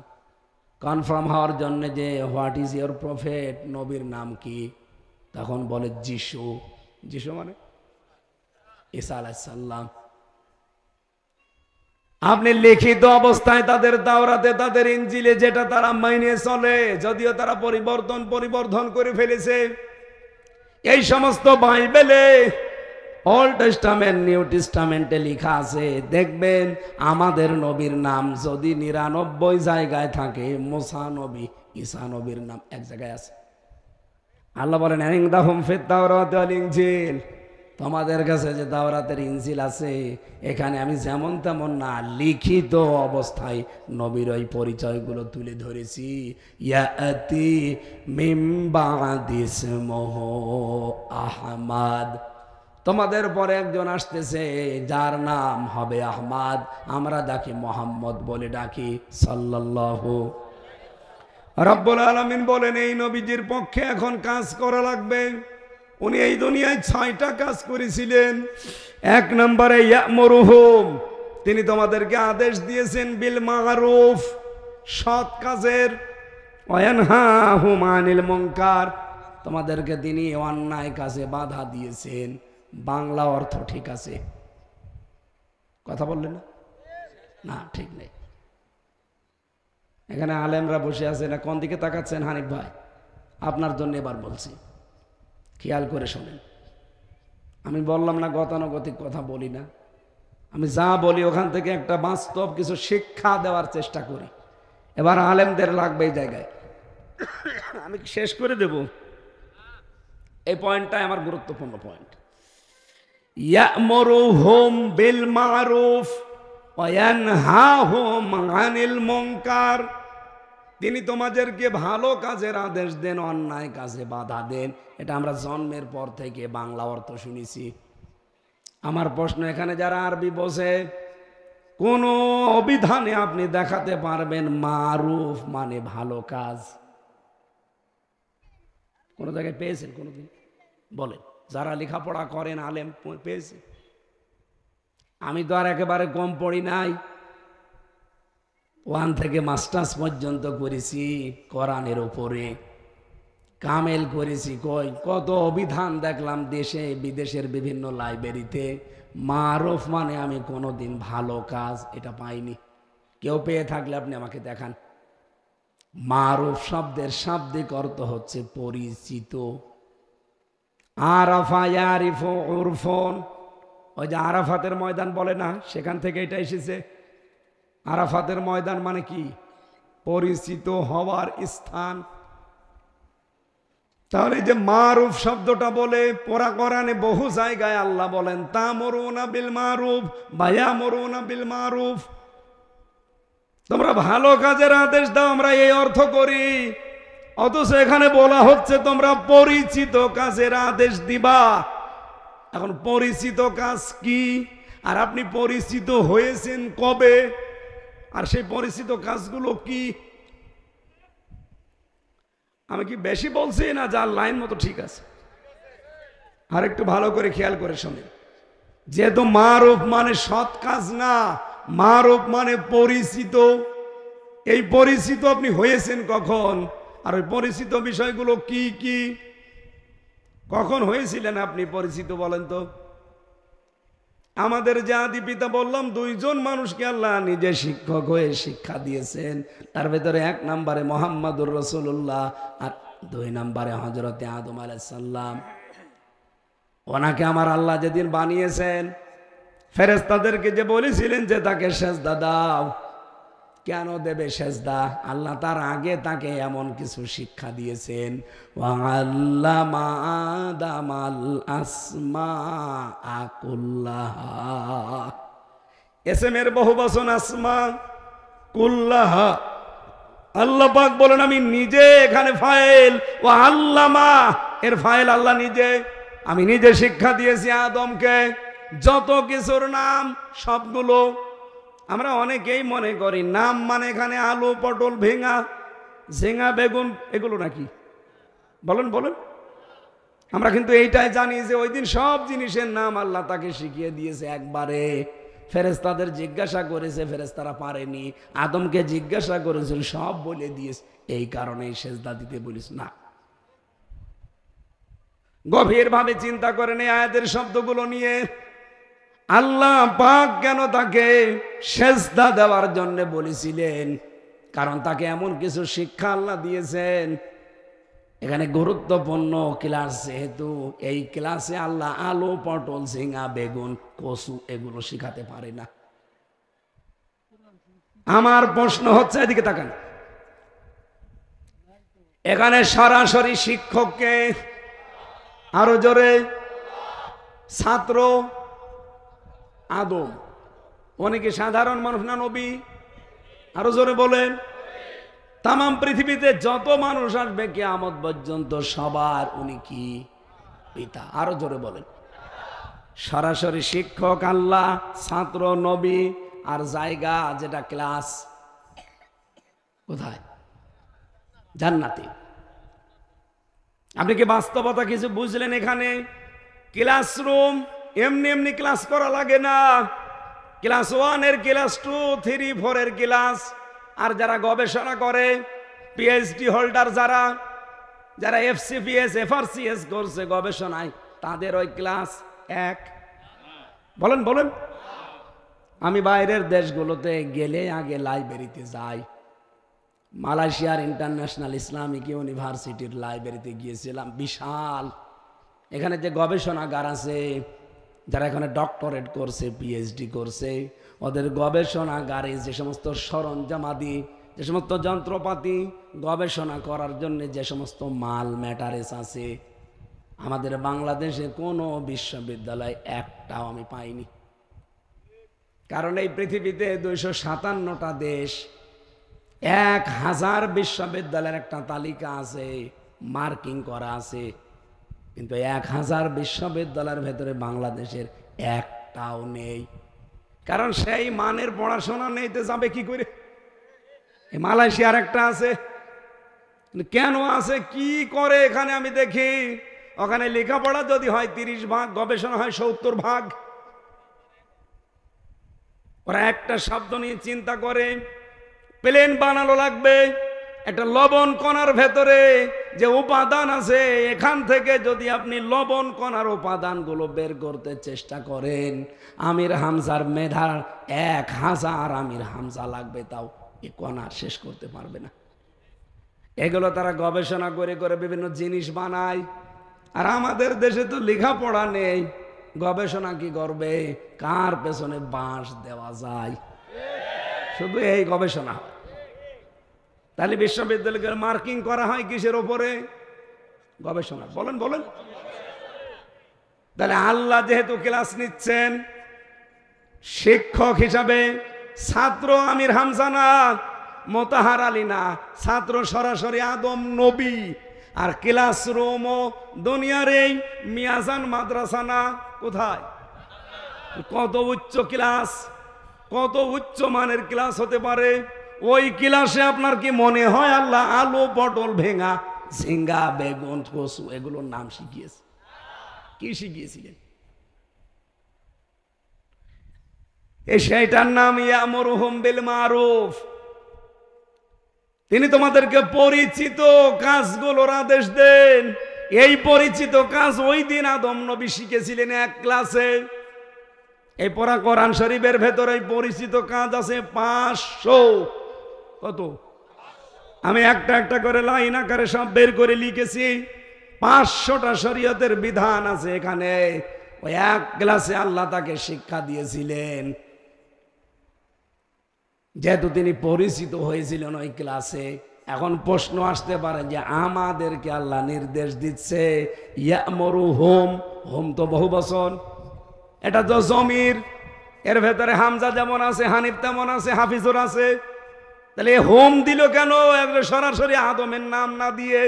কনফার্ম হওয়ার জন্য যে হোয়াট ইজ ইয়োর প্রফেট, নবীর নাম কি, তখন বলে যিশু। যিশু মানে ঈসা আলাইহিস সালাম। আপনি লিখিত অবস্থায় তাদের তাওরাতে, তাদের ইনজিলে যেটা তারা মাইনে চলে, যদিও তারা পরিবর্তন করে ফেলেছে, এই সমস্ত বাইবেলে, ওল্ড টেস্টামেন্ট, নিউ টেস্টামেন্টে লেখা আছে, দেখবেন আমাদের নবীর নাম যদি 99 জায়গায় থাকে, মুসা নবী, ঈসা নবীর নাম এক জায়গায় আছে। আল্লাহ বলেন ইনদাহুম ফিত তাওরাত ওয়াল ইনজিল, তোমাদের কাছে যে তাওরাতের ইনজিল আছে, এখানে আমি যেমন তেমন না, লিখিত অবস্থায় নবীর ওই পরিচয়গুলো তুলে ধরেছি। ইয়াতি মিন বাদি ইসমুহু আহমদ, তোমাদের পরে একজন আসতেছে যার নাম হবে আহমদ, আমরা ডাকি মোহাম্মদ বলে ডাকি সাল্লাল্লাহু। রব্বুল আলামিন বলেন এই নবীজির পক্ষে এখন কাজ করা লাগবে। উনি এই দুনিয়ায় 6টা কাজ করেছিলেন। 1 নম্বরে ইয়ামুরুহুম, তিনি তোমাদেরকে আদেশ দিয়েছেন বিল মারুফ, সৎ কাজের, ওয়ানহাহুম আনিল মুনকার, তোমাদেরকে তিনি অন্যায় কাজে বাধা দিয়েছেন। বাংলা অর্থ ঠিক আছে? কথা বললেন না? না, ঠিক নেই। এখানে আলেমরা বসে আছে না, কোন দিকে তাকাচ্ছেন হানিফ ভাই? আপনার জন্য এবার বলছি, খেয়াল করে শোনেন। আমি বললাম না গতানুগতিক কথা বলি না, আমি যা বলি ওখান থেকে একটা বাস্তব কিছু শিক্ষা দেওয়ার চেষ্টা করি। এবার আলেমদের লাগবে এই জায়গায়, আমি শেষ করে দেব। এই পয়েন্টটা আমার গুরুত্বপূর্ণ পয়েন্ট। ইয়ামুরুহুম বিল মারুফ ওয়া ইয়ানহাহুম আনিল মুনকার, তিনি তোমাদেরকে ভালো কাজের আদেশ দেন, অন্যায় কাজে বাধা দেন। এটা আমরা জন্মের পর থেকে বাংলা অর্থ শুনেছি। আমার প্রশ্ন, এখানে যারা আরবি বোঝে, কোন অভিধানে আপনি দেখাতে পারবেন মারুফ মানে ভালো কাজ? কোন জায়গায় পেয়েছেন কোনদিন? বলেন, যারা লেখাপড়া করেন আলেম পেয়েছে? আমি তো আর একেবারে কম পড়ি নাই, 1 থেকে মাস্টার্স পর্যন্ত করেছি কোরআনের উপরে, কামেল করেছি। কত অভিধান দেখলাম দেশে বিদেশের বিভিন্ন লাইব্রেরিতে। মারুফ মানে আমি কোনোদিন ভালো কাজ এটা পাইনি। কেউ পেয়ে থাকলে আপনি আমাকে দেখান। মারুফ শব্দের শাব্দিক অর্থ হচ্ছে পরিচিত। আরাফা ইয়ারিফু উরফুন, ওই যে আরাফাতের ময়দান বলে না, সেখান থেকে এটা এসেছে। আরাফাতের ময়দান মানে কি? পরিচিত হওয়ার স্থান। তাহলে যে মারুফ শব্দটা বলে পরা কোরআনে বহু জায়গায় আল্লাহ বলেন তামুরুনা বিল মারুফ বা ইয়ামুরুনা বিল মারুফ, তোমরা ভালো কাজের আদেশ দাও, আমরা এই অর্থ করি। অথচ এখানে বলা হচ্ছে তোমরা পরিচিত কাজের আদেশ দিবা। এখন পরিচিত কাজ কি, আর আপনি পরিচিত হয়েছেন কবে, আর সেই পরিচিত কাজগুলো কি? আমি কি বেশি বলছি না যার লাইন মতো ঠিক আছে? আর একটু ভালো করে খেয়াল করে শোনেন। যেহেতু মারুফ মানে সৎ কাজ না, মারুফ মানে পরিচিত। এই পরিচিত আপনি হয়েছেন কখন, আর ওই পরিচিত বিষয়গুলো কি কি, কখন হয়েছিলেন আপনি পরিচিত বলেন তো? আমাদের যে আদি পিতা বললাম, 2 জন মানুষকে আল্লাহ নিজে শিক্ষক হয়ে শিক্ষা দিয়েছেন। তার ভেতরে 1 নম্বরে মুহাম্মদুর রাসূলুল্লাহ, আর 2 নম্বরে হযরতে আদম আলাইহিস সালাম। ওনাকে আমার আল্লাহ যেদিন বানিয়েছেন, ফেরেশতাদেরকে যে বলেছিলেন যে তাকে সেজদা দাও, কেন দেবে সেজদা? আল্লাহ তার আগে তাকে এমন কিছু শিক্ষা দিয়েছেন। ওয়া আল্লামা আদামাল আসমাআ কুল্লাহা, ইসমের বহুবচন আসমা, কুল্লাহা। আল্লাহ পাক বলেন আমি নিজে, এখানে ফাইল, ওয়া আল্লামা এর ফাইল আল্লাহ নিজে। আমি নিজে শিক্ষা দিয়েছি আদমকে যত কিছুর নাম সবগুলো। আমরা অনেকেই মনে করি নাম মানে এখানে আলু, পটল, ভেঙা, ঝিঙা, বেগুন, এগুলো নাকি? বলেন বলেন। আমরা কিন্তু এইটাই জানি যে ওই দিন সব জিনিসের নাম আল্লাহ তাকে শিখিয়ে দিয়েছে একবারে। ফেরেশতাদের জিজ্ঞাসা করেছে, ফেরেশতারা পারেনি। আদমকে জিজ্ঞাসা করেছিল, সব বলে দিয়েছে। এই কারণেই সেজদা দিতে বলিস না। গভীরভাবে চিন্তা করেন এই আয়াতের শব্দগুলো নিয়ে। আল্লাহ পাক কেন তাকে সেজদা দেওয়ার জন্য বলেছিলেন? কারণ তাকে এমন কিছু শিক্ষা আল্লাহ দিয়েছেন। এখানে গুরুত্বপূর্ণ ক্লাস, যেহেতু এই ক্লাসে আল্লাহ আলু, পটল, ঝিঙা, বেগুন, কচু এগুলো শিখাতে পারে না। আমার প্রশ্ন হচ্ছে, এদিকে তাকান, এখানে সরাসরি শিক্ষককে, আরো জোরে, ছাত্র আদম। অনেকে সাধারণ মানুষ না নবী? আরো জোরে বলেন। তাম পৃথিবীতে যত মানুষ আসবে কিয়ামত পর্যন্ত সবার উনি কি পিতা। আরো জোরে বলেন। সরাসরি শিক্ষক আল্লাহ, ছাত্র নবী, আর জায়গা যেটা ক্লাস কোথায়? জান্নাতে। আপনি কি বাস্তবতা কিছু বুঝলেন? এখানে ক্লাসরুম এমনি এমনি ক্লাস করা লাগে না। ক্লাস 1 এর ক্লাস 2, 3, 4 এর ক্লাস। আর যারা গবেষণা করে, পিএইচডি হোল্ডার, যারা এফসিপিএস এফআরসিএস করছে গবেষণায়, তাদের ওই ক্লাস 1। বলেন বলেন। আমি বাইরের দেশগুলোতে গেলে আগে লাইব্রেরিতে যাই। মালয়েশিয়ার ইন্টারন্যাশনাল ইসলামিক ইউনিভার্সিটির লাইব্রেরিতে গিয়েছিলাম। বিশাল। এখানে যে গবেষণাগার আছে, যারা এখানে ডক্টরেট করছে, পিএইচডি করছে, ওদের গবেষণাগারে যে সমস্ত সরঞ্জামাদি, যে সমস্ত যন্ত্রপাতি, গবেষণা করার জন্য যে সমস্ত মাল ম্যাটারেস আছে, আমাদের বাংলাদেশে কোনো বিশ্ববিদ্যালয় একটাও আমি পাইনি। কারণ এই পৃথিবীতে 257টা দেশ, 1000 বিশ্ববিদ্যালয়ের একটা তালিকা আছে, মার্কিং করা আছে, কিন্তু 1000 বিশ্ববিদ্যালয়ের ভেতরে বাংলাদেশের একটাও নেই। কারণ সেই মানের পড়াশোনা নেইতে যাবে কি করে? মালয়েশিয়ার একটা আছে। কেন আছে, কি করে এখানে আমি দেখি, ওখানে লেখাপড়া যদি হয় 30 ভাগ, গবেষণা হয় 70 ভাগ। ওরা একটা শব্দ নিয়ে চিন্তা করে। প্লেন বানানো লাগবে, একটা লবণ কণার ভেতরে যে উপাদান আছে, এখান থেকে যদি আপনি লবণ কণার উপাদানগুলো বের করতে চেষ্টা করেন, আমির হামজার মেধার 1000 আমির হামজা লাগবে, তাও এ কণা শেষ করতে পারবে না। এগুলো তারা গবেষণা করে করে বিভিন্ন জিনিস বানায়। আর আমাদের দেশে তো লেখাপড়া নেই, গবেষণা কি করবে? কার পেছনে বাঁশ দেওয়া যায়, শুধু এই গবেষণা। তাহলে বিশ্ববিদ্যালয়ের মার্কিং করা হয় কিসের ওপরে? গবেষণা। বলেন বলেন। তাহলে আল্লাহ যেহেতু ক্লাস নিচ্ছেন শিক্ষক হিসাবে, ছাত্র আমির হামজা না, মোতাহার আলী না, ছাত্র সরাসরি আদম নবী। আর ক্লাসরুমও দুনিয়ার এই মিয়াজান মাদ্রাসা না, কোথায়? কত উচ্চ ক্লাস, কত উচ্চ মানের ক্লাস হতে পারে। ওই ক্লাসে আপনার কি মনে হয় আল্লাহ আলু, পটল, ভেঙা, ঝিঙ্গা, বেগুন, কচু এগুলোর নাম শিখিয়েছে? কি শিখিয়েছিলেন? সেইটার নাম ইয়ামুরুহুম বিল মারুফ। তিনি তোমাদেরকে পরিচিত কাজগুলোর আদেশ দেন। এই পরিচিত কাজ ওই দিন আদম নবী শিখেছিলেন এক ক্লাসে। এই পড়া কোরআন শরীফের ভেতরে পরিচিত কাজ আছে 500। কত? আমি একটা একটা করে লাইন আকারে সব বের করে লিখেছি। 500টা শরীয়তের বিধান আছে এখানে। ওই এক ক্লাসে আল্লাহ তাকে শিক্ষা দিয়েছিলেন, যেহেতু তিনি পরিচিত হয়েছিলেন ওই ক্লাসে। এখন প্রশ্ন আসতে পারে যে আমাদেরকে আল্লাহ নির্দেশ দিচ্ছে ইয়ামুরুহুম, হোম তো বহু বচন, এটা তো জমির, এর ভেতরে হামজা যেমন আছে, হানিফ তেমন আছে, হাফিজুর আছে। তাহলে হোম দিল কেন? সরাসরি আদমের নাম না দিয়ে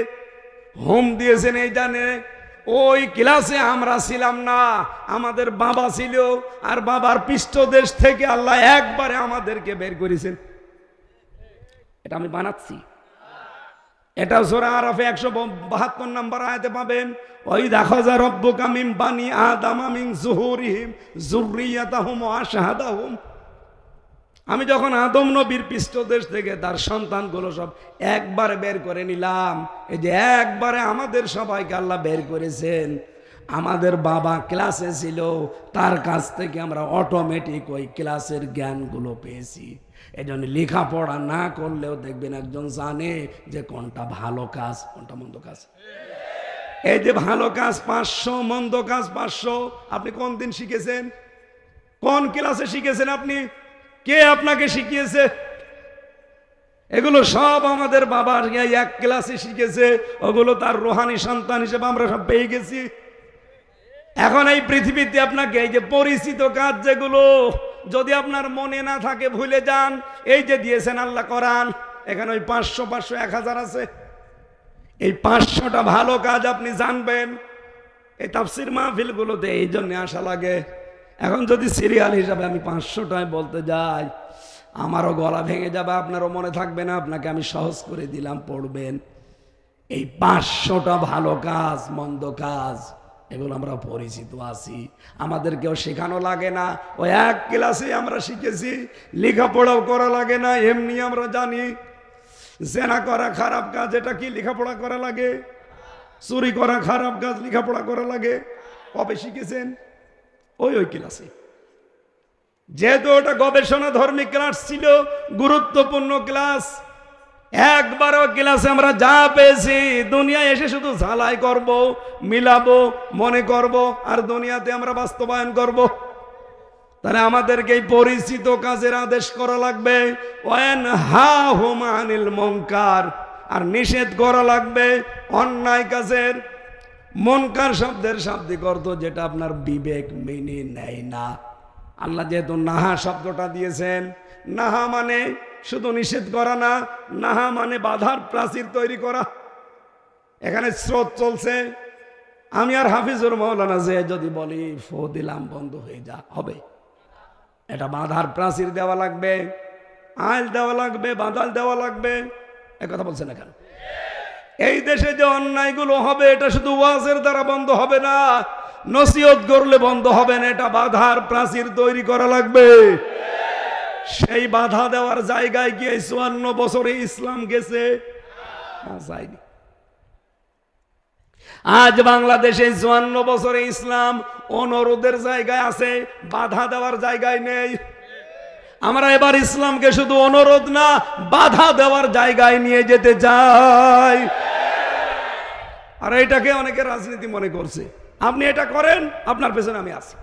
হোম দিয়েছেন। এই জানে ওই ক্লাসে আমরা ছিলাম না, আমাদের বাবা ছিল, আর বাবার পৃষ্ঠদেশ থেকে আল্লাহ একবারে আমাদেরকে বের করেছেন। এটা আমি বানাচ্ছি। এটা সূরা আরাফে 172 নম্বর আয়াতে পাবেন। ওই দেখো যা রব্বুকা মিন বানি আদম মিন যুহুরিহিম যুররিয়াতাহুম ওয়া আশহাদাহুম। আমি যখন আদম নবীর পৃষ্ঠদেশ থেকে তার সন্তানগুলো সব একবারে বের করে নিলাম, এই যে একবারে আমাদের সবাইকে আল্লাহ বের করেছেন। আমাদের বাবা ক্লাসে ছিল, তার কাছ থেকে আমরা অটোমেটিক ওই ক্লাসের জ্ঞানগুলো পেয়েছি। এই জন্য লেখাপড়া না করলেও দেখবেন একজন জানে যে কোনটা ভালো কাজ, কোনটা মন্দ কাজ। এই যে ভালো কাজ 500, মন্দ কাজ 500। আপনি কোন দিন শিখেছেন? কোন ক্লাসে শিখেছেন আপনি? কে আপনাকে শিখিয়েছে? এগুলো সব আমাদের বাবার এক ক্লাসে শিখেছে। ওগুলো তার রোহানি সন্তান হিসেবে আমরা সব পেয়ে গেছি। এখন এই পৃথিবীতে আপনাকে এই যে পরিচিত কাজ যেগুলো যদি আপনার মনে না থাকে ভুলে যান, এই যে দিয়েছেন আল্লাহ কোরআন, এখানে ওই 500 500 1000 আছে, এই 500টা ভালো কাজ আপনি জানবেন। এই তাফসির মাহফিলগুলোতে এই জন্য আসা লাগে। এখন যদি সিরিয়াল হিসাবে আমি 500টায় বলতে যাই, আমারও গলা ভেঙে যাবে, আপনারও মনে থাকবে না। আপনাকে আমি সহজ করে দিলাম, পড়বেন। এই 500টা ভালো কাজ মন্দ কাজ এগুলো আমরা পরিচিত আছি, আমাদেরকেও শেখানো লাগে না। ওই এক ক্লাসে আমরা শিখেছি, লেখাপড়াও করা লাগে না, এমনি আমরা জানি। জেনা করা খারাপ কাজ, এটা কি লেখাপড়া করা লাগে? চুরি করা খারাপ কাজ, লেখাপড়া করা লাগে? কবে শিখেছেন? ওই ক্লাসে। যেহেতু ওটা গবেষণা ধর্মী ক্লাস ছিল, গুরুত্বপূর্ণ ক্লাস, একবারও ক্লাসে আমরা যা পেয়েছি দুনিয়ায় এসে শুধু ঝালাই করব, মিলাবো, মনে করব, আর দুনিয়াতে আমরা বাস্তবায়ন করব। তাহলে আমাদেরকে এই পরিচিত কাজের আদেশ করা লাগবে, ওয়ানহাহুম আনিল মুনকার, আর নিষেধ করা লাগবে অন্যায় কাজের। মুনকার শব্দের শাব্দিক অর্থ যেটা আপনার বিবেক মেনে নেয় না। আল্লাহ যেহেতু নাহা শব্দটা দিয়েছেন, নাহা মানে শুধু নিষেধ করা না, নাহা মানে বাধার প্রাচীর তৈরি করা। এখানে স্রোত চলছে, আমি আর হাফিজুর মৌলানা যে যদি বলি ফো দিলাম বন্ধ হয়ে যা, হবে? এটা বাধার প্রাচীর দেওয়া লাগবে, আইল দেওয়া লাগবে, বাধাল দেওয়া লাগবে। একথা বলছে না কেন? এই দেশে যে অন্যায়গুলো হবে এটা শুধু ওয়াজের দ্বারা বন্ধ হবে না, নসিহত করলে বন্ধ হবে না, এটা বাধার প্রাচীর তৈরি করা লাগবে। সেই বাধা দেওয়ার জায়গায় গিয়ে 54 বছরে ইসলাম গেছে? যায়নি। আজ বাংলাদেশে 54 বছরে ইসলাম অনুরোধের জায়গায় আছে, বাধা দেওয়ার জায়গায় নেই। আমরা এবার ইসলামকে শুধু অনুরোধ না, বাধা দেওয়ার জায়গায় নিয়ে যেতে চাই। আর এটাকে অনেকে রাজনীতি মনে করছে। আপনি এটা করেন, আপনার পেছনে আমি আছি।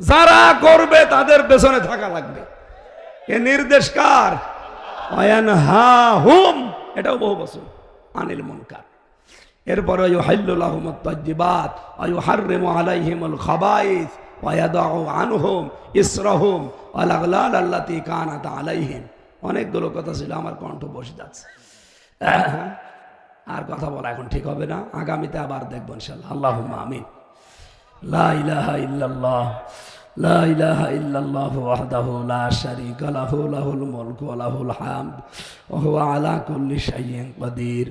যারা করবে তাদের পেছনে থাকা লাগবে। এ নির্দেশ কার? ওয়ানহাহুম, এটাও বহু বছর, আনিল মুনকার। এরপরে ইউহিল্লু লাহুমুত তাইয়্যিবাত ওয়া ইউহাররিমু আলাইহিমুল খাবাইস ওয়া ইয়াদাউ আনহুম ইসরাহুম ওয়াল আগলাল আল্লাতী কানাত আলাইহিম। অনেকগুলো কথা ছিল, আমার কণ্ঠ বসে যাচ্ছে, আর কথা বলা এখন ঠিক হবে না। আগামীতে আবার দেখবো ইনশাআল্লাহ। আল্লাহুম্মা আমিন। লা ইলাহা ইল্লাল্লাহ, লা ইলাহা ইল্লাল্লাহু ওয়াহদাহু লা শারীকা লাহু, লাহুল মুলকু ওয়া লাহুল হামদ ওয়া হুয়া আলা কুল্লি শাইইন কাদির।